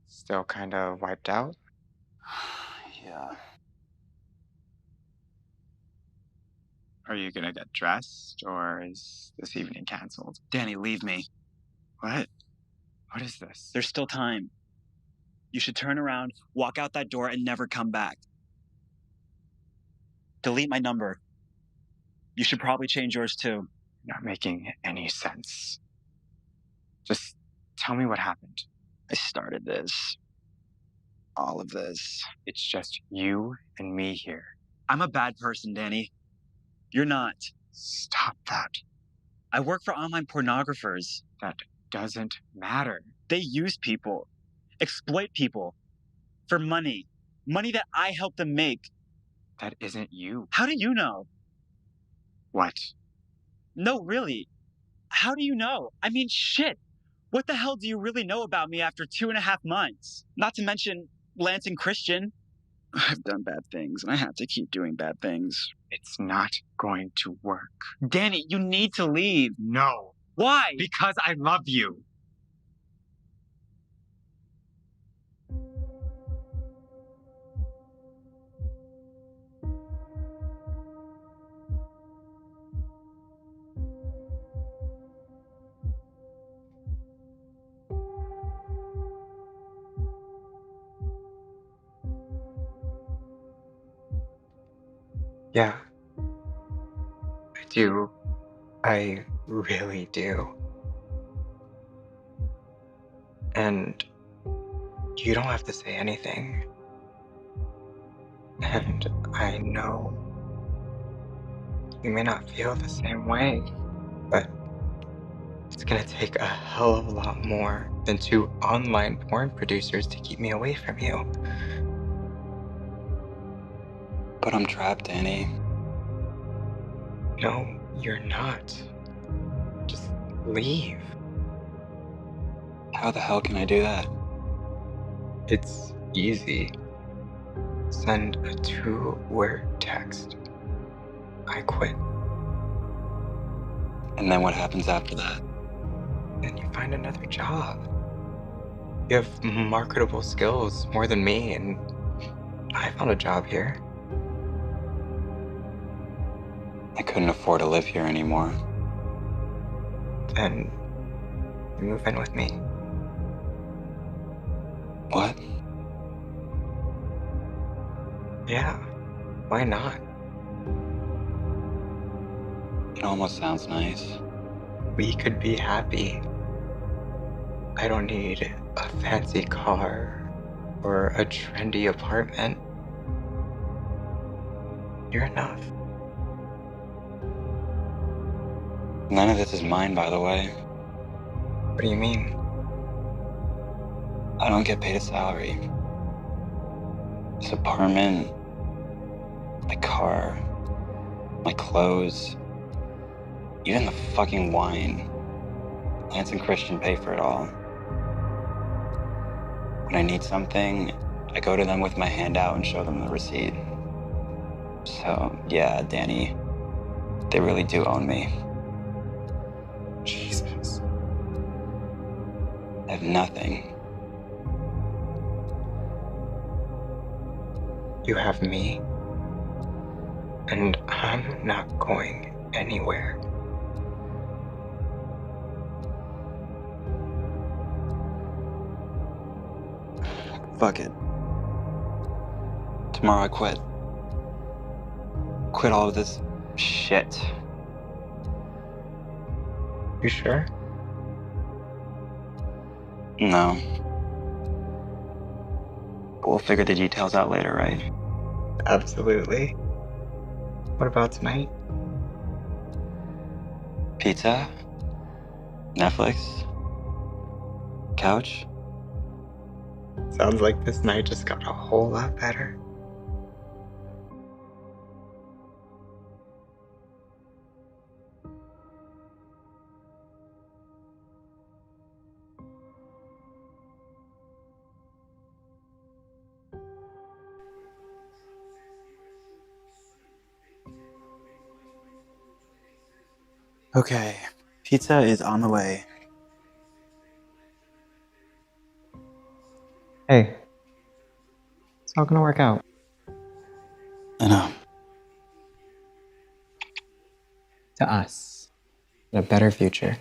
Still kind of wiped out. Yeah. Are you gonna get dressed, or is this evening canceled? Danny, leave me. What? What is this? There's still time. You should turn around, walk out that door, and never come back. Delete my number. You should probably change yours too. Not making any sense. Just tell me what happened. I started this. All of this. It's just you and me here. I'm a bad person, Danny. You're not. Stop that. I work for online pornographers. That doesn't matter. They use people, exploit people for money. Money that I help them make. That isn't you. How do you know? What? No, really. How do you know? I mean, shit. What the hell do you really know about me after 2.5 months? Not to mention Lance and Christian. I've done bad things, and I have to keep doing bad things. It's not going to work. Danny, you need to leave. No. Why? Because I love you. Yeah. I do. I really do. And you don't have to say anything. And I know you may not feel the same way, but it's gonna take a hell of a lot more than 2 online porn producers to keep me away from you. But I'm trapped, Danny. No, you're not. Just leave. How the hell can I do that? It's easy. send a 2-word text. I quit. And then what happens after that? Then you find another job. You have marketable skills more than me, and I found a job here. I couldn't afford to live here anymore. Then you move in with me. What? Yeah, why not? It almost sounds nice. We could be happy. I don't need a fancy car or a trendy apartment. You're enough. None of this is mine, by the way. What do you mean? I don't get paid a salary. This apartment, my car, my clothes, even the fucking wine. Lance and Christian pay for it all. When I need something, I go to them with my hand out and show them the receipt. So, yeah, Danny, they really do own me. Jesus. I have nothing. You have me, and I'm not going anywhere. Fuck it. Tomorrow I quit. Quit all of this shit. You sure? No. But we'll figure the details out later, right? Absolutely. What about tonight? Pizza? Netflix? Couch? Sounds like this night just got a whole lot better. Okay. Pizza is on the way. Hey, it's not gonna work out. I know. To us. A better future.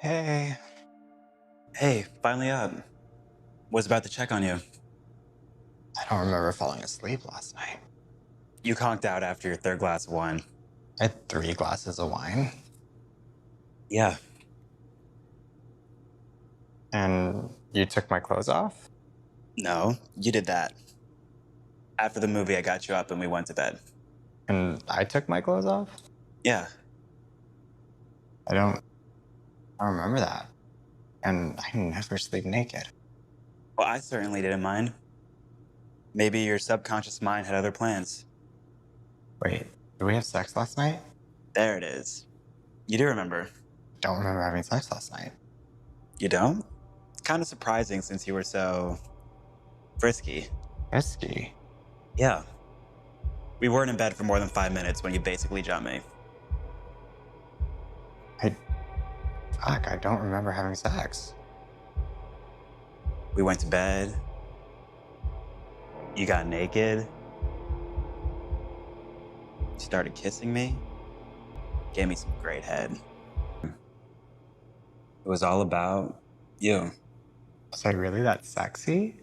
Hey. Hey, finally up. Was about to check on you. I don't remember falling asleep last night. You conked out after your third glass of wine. I had 3 glasses of wine. Yeah. And you took my clothes off? No, you did that. After the movie, I got you up and we went to bed. And I took my clothes off? Yeah. I don't remember that. And I never sleep naked. Well, I certainly didn't mind. Maybe your subconscious mind had other plans. Wait, did we have sex last night? There it is. You do remember. Don't remember having sex last night. You don't? It's kind of surprising since you were so frisky. Risky? Yeah. We weren't in bed for more than 5 minutes when you basically jumped me. Fuck, I don't remember having sex. We went to bed. You got naked. You started kissing me. Gave me some great head. It was all about you. Was I really that sexy?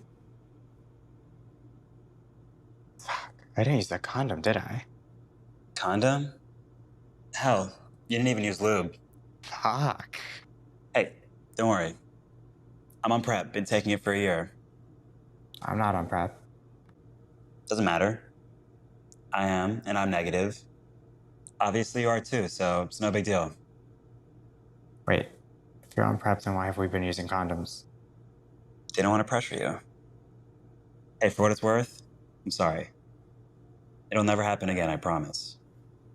Fuck, I didn't use a condom, did I? Condom? Hell, you didn't even use lube. Fuck. Hey, don't worry. I'm on prep. Been taking it for a year. I'm not on prep. Doesn't matter. I am, and I'm negative. Obviously, you are too, so it's no big deal. Wait, if you're on prep, then why have we been using condoms? Didn't want to pressure you. Hey, for what it's worth, I'm sorry. It'll never happen again, I promise.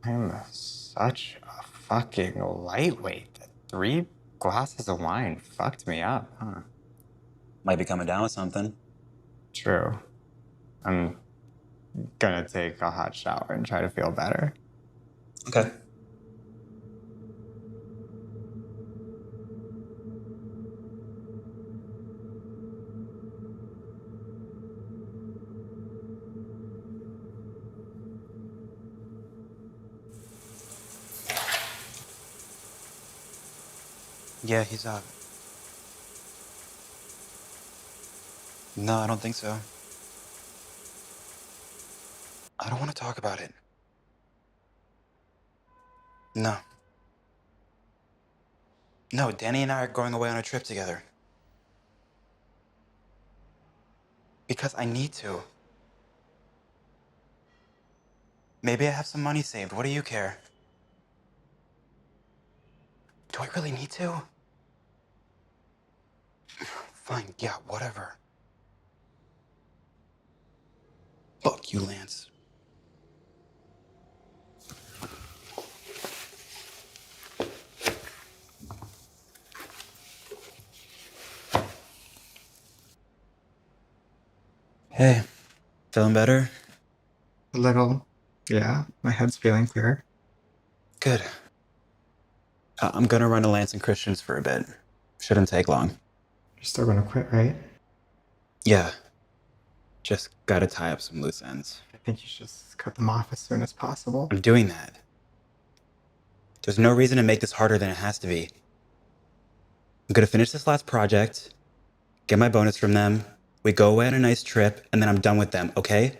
I'm such a fucking lightweight. 3 glasses of wine fucked me up, huh? Might be coming down with something. True. I'm gonna take a hot shower and try to feel better. Okay. Yeah, he's up. No, I don't think so. I don't want to talk about it. No. No, Danny and I are going away on a trip together. Because I need to. Maybe I have some money saved. What do you care? Do I really need to? Fine, yeah, whatever. Fuck you, Lance. Hey, feeling better? A little. Yeah, my head's feeling clearer. Good. I'm gonna run to Lance and Christian's for a bit. Shouldn't take long. You're still gonna quit, right? Yeah. Just gotta tie up some loose ends. I think you should just cut them off as soon as possible. I'm doing that. There's no reason to make this harder than it has to be. I'm gonna finish this last project, get my bonus from them, we go away on a nice trip, and then I'm done with them, okay?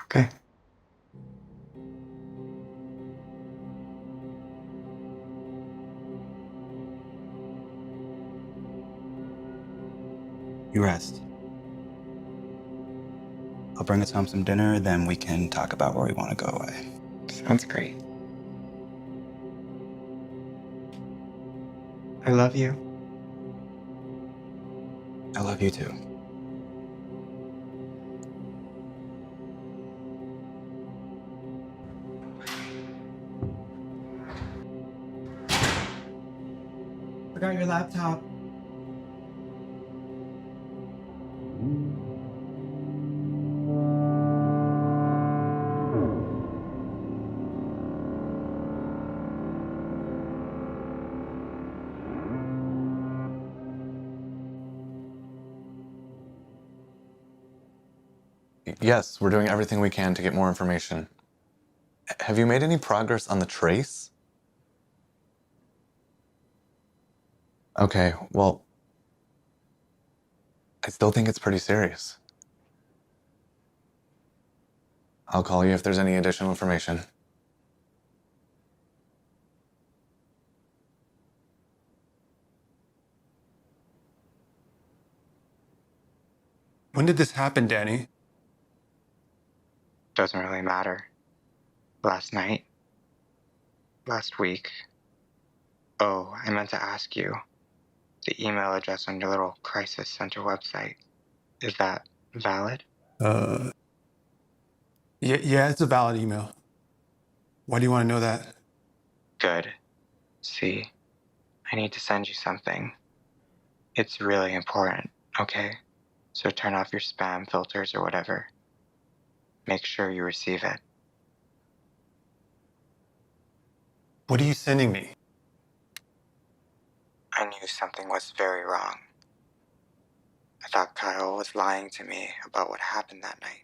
Okay. You rest. I'll bring us home some dinner, then we can talk about where we want to go away. Sounds great. I love you. I love you too. Forgot your laptop. Yes, we're doing everything we can to get more information. Have you made any progress on the trace? Okay, well, I still think it's pretty serious. I'll call you if there's any additional information. When did this happen, Danny? doesn't really matter. Last night? Last week? Oh, I meant to ask you. The email address on your little crisis center website. Is that valid? Yeah, it's a valid email. Why do you want to know that? Good. See, I need to send you something. It's really important, okay? So turn off your spam filters or whatever. Make sure you receive it. What are you sending me? I knew something was very wrong. I thought Kyle was lying to me about what happened that night.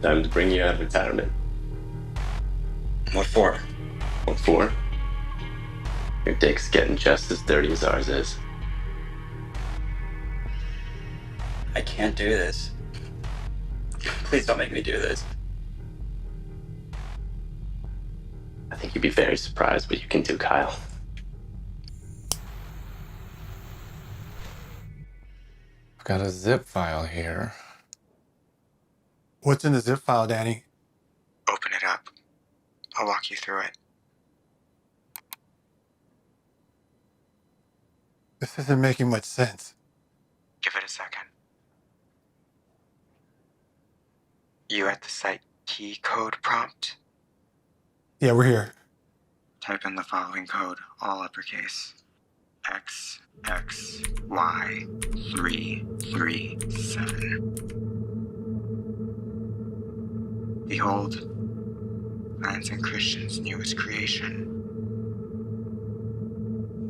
Time to bring you out of retirement. What for? What for? Your dick's getting just as dirty as ours is. I can't do this. Please don't make me do this. I think you'd be very surprised what you can do, Kyle. I've got a zip file here. What's in the zip file, Danny? Open it up. I'll walk you through it. This isn't making much sense. Give it a second. You at the site key code prompt? Yeah, we're here. Type in the following code, all uppercase. XXY337. Behold, Lance and Christian's newest creation.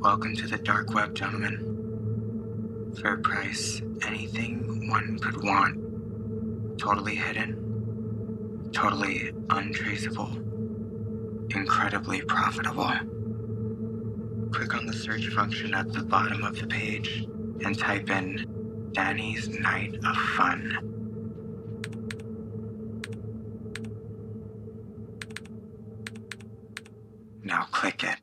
Welcome to the dark web, gentlemen. Fair price, anything one could want. Totally hidden, totally untraceable, incredibly profitable. Click on the search function at the bottom of the page and type in Danny's Night of Fun. Now click it.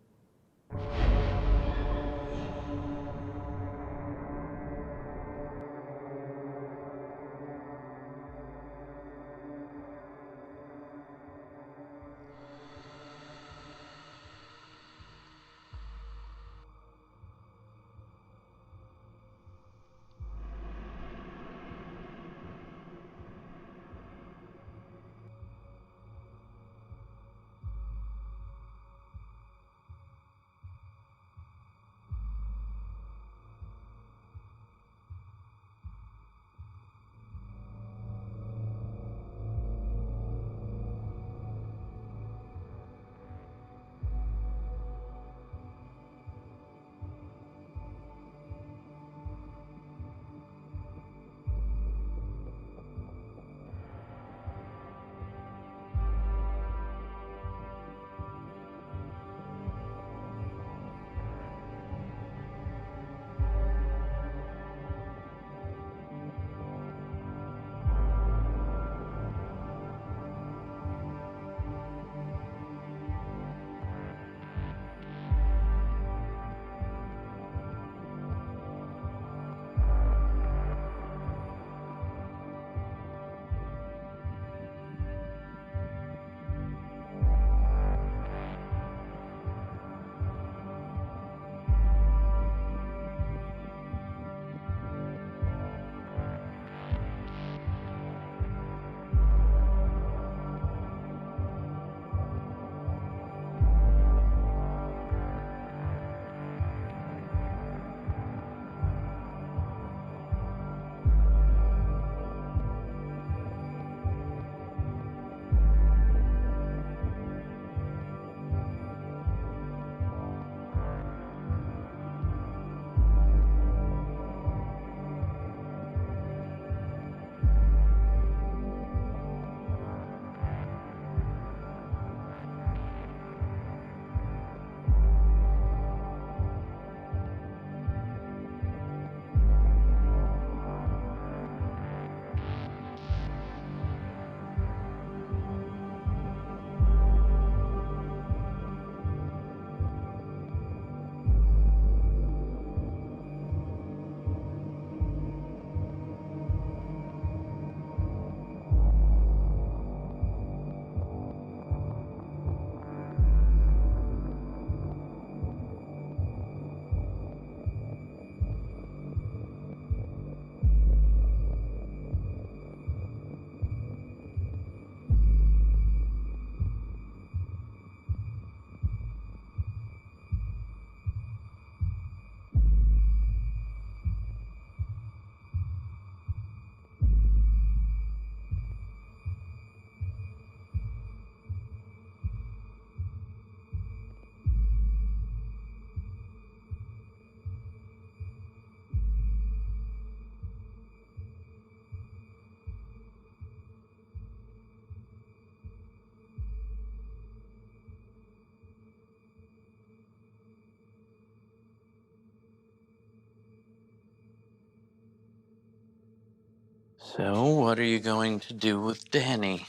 So, what are you going to do with Danny?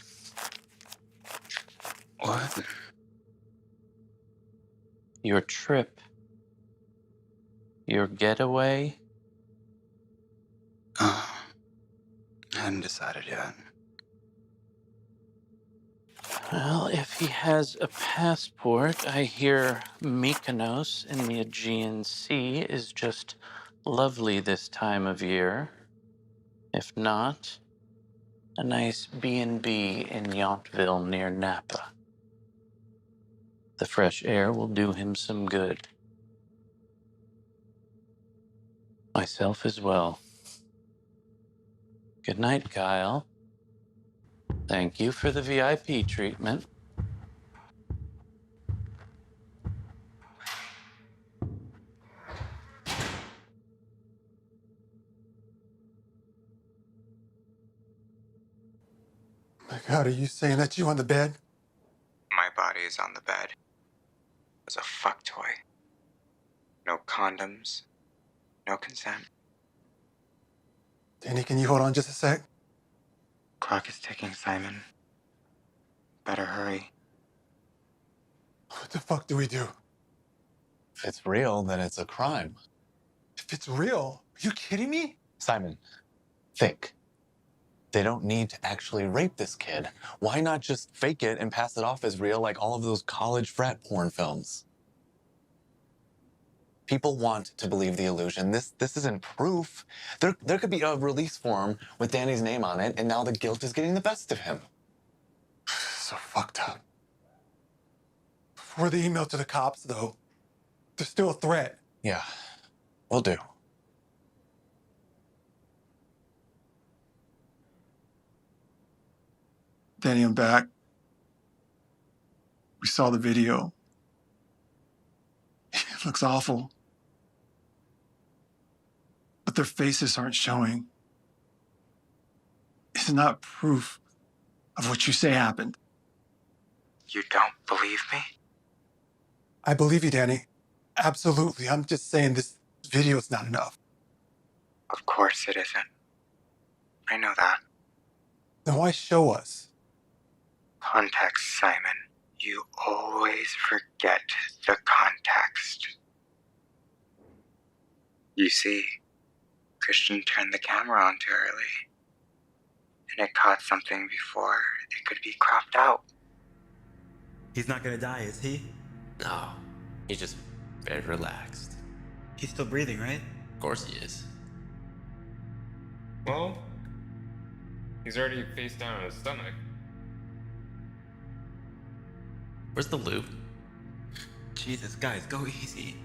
What? Your trip? Your getaway? I hadn't decided yet. Well, if he has a passport, I hear Mykonos in the Aegean Sea is just lovely this time of year. If not, a nice B&B in Yountville near Napa. The fresh air will do him some good. Myself as well. Good night, Kyle. Thank you for the VIP treatment. My God, are you saying that you on the bed? My body is on the bed. As a fuck toy. No condoms. No consent. Danny, can you hold on just a sec? Clock is ticking, Simon. Better hurry. What the fuck do we do? If it's real, then it's a crime. If it's real, are you kidding me? Simon, think. They don't need to actually rape this kid. Why not just fake it and pass it off as real like all of those college frat porn films? People want to believe the illusion. This isn't proof. There could be a release form with Danny's name on it, and now the guilt is getting the best of him. So fucked up. For the email to the cops, though, there's still a threat. Yeah, will do. Danny, I'm back. We saw the video. It looks awful. But their faces aren't showing. It's not proof of what you say happened. You don't believe me? I believe you, Danny. Absolutely. I'm just saying this video is not enough. Of course it isn't. I know that. Then why show us? Context, Simon. You always forget the context. You see, Christian turned the camera on too early. And it caught something before it could be cropped out. He's not gonna die, is he? No, he's just very relaxed. He's still breathing, right? Of course he is. Well, he's already face down on his stomach. Where's the loop? Jesus, guys, go easy.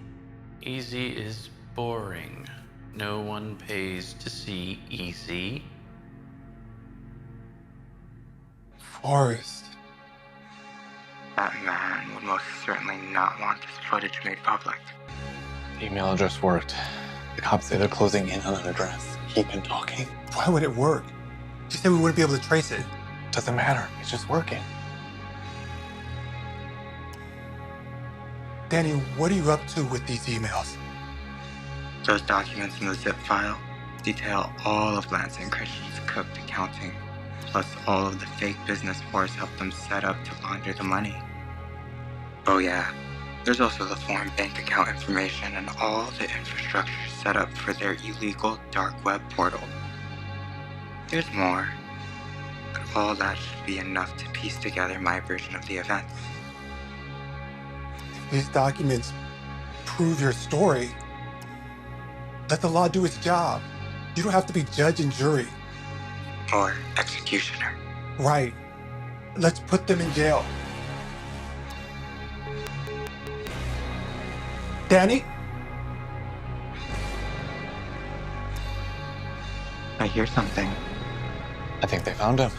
Easy is boring. No one pays to see easy. Forrest. That man would most certainly not want this footage made public. The email address worked. The cops say they're closing in on an address. Keep him talking. Why would it work? You said we wouldn't be able to trace it. Doesn't matter. It's just working. Danny, what are you up to with these emails? Those documents in the zip file detail all of Lance and Christian's cooked accounting, plus all of the fake business Forrest helped them set up to launder the money. Oh yeah, there's also the foreign bank account information and all the infrastructure set up for their illegal dark web portal. There's more, but all that should be enough to piece together my version of the events. If these documents prove your story, let the law do its job. You don't have to be judge and jury. Or executioner. Right. Let's put them in jail. Danny? I hear something. I think they found him.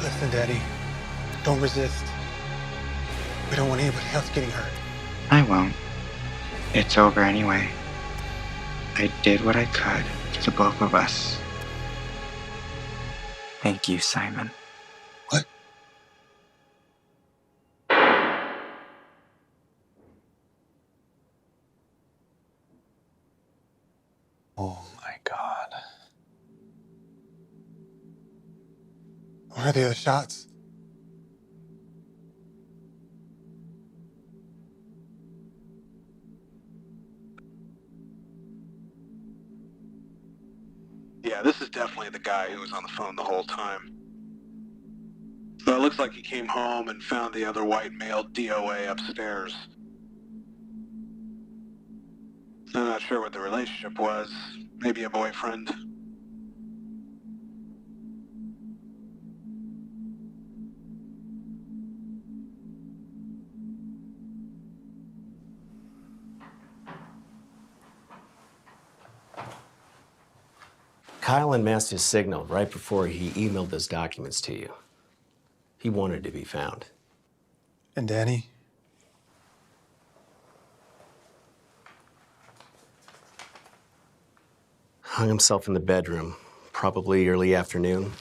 Listen, Danny. Don't resist. We don't want anybody else getting hurt. I won't. It's over anyway. I did what I could for the both of us. Thank you, Simon. What? Oh my God. Where are the other shots? Yeah, this is definitely the guy who was on the phone the whole time. So it looks like he came home and found the other white male DOA upstairs. I'm not sure what the relationship was. Maybe a boyfriend. Kyle unmasked his signal right before he emailed those documents to you. He wanted to be found. And Danny? Hung himself in the bedroom, probably early afternoon.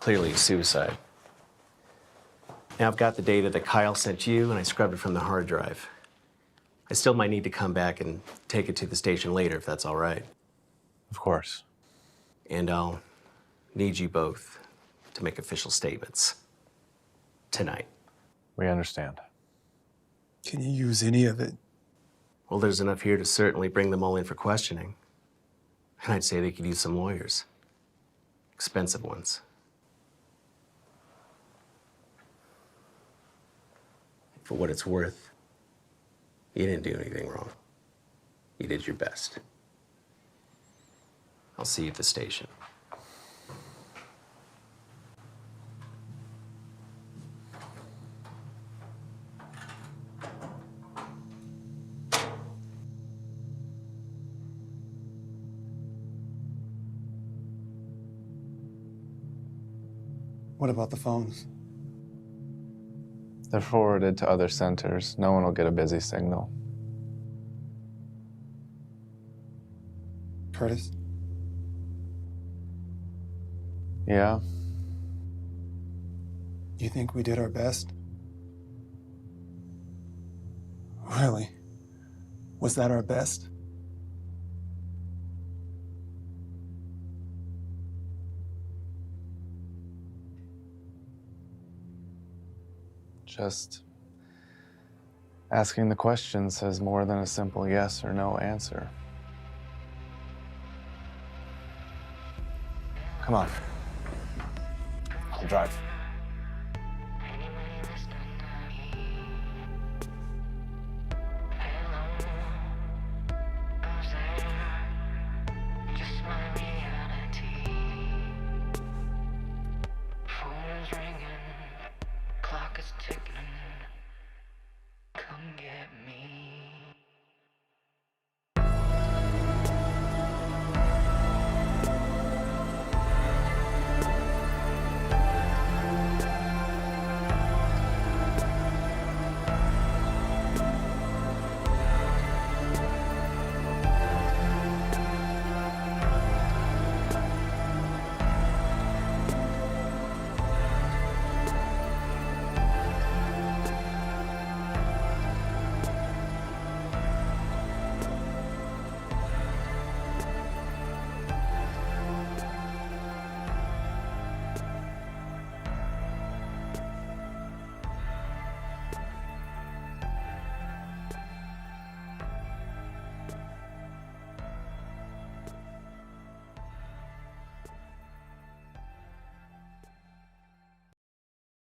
Clearly suicide. Now I've got the data that Kyle sent you, and I scrubbed it from the hard drive. I still might need to come back and take it to the station later, if that's all right. Of course. And I'll need you both to make official statements tonight. We understand. Can you use any of it? Well, there's enough here to certainly bring them all in for questioning. And I'd say they could use some lawyers. Expensive ones. For what it's worth, you didn't do anything wrong. You did your best. I'll see you at the station. What about the phones? They're forwarded to other centers. No one will get a busy signal. Curtis? Yeah? You think we did our best? Really? Was that our best? Just asking the question says more than a simple yes or no answer. Come on. I'll drive.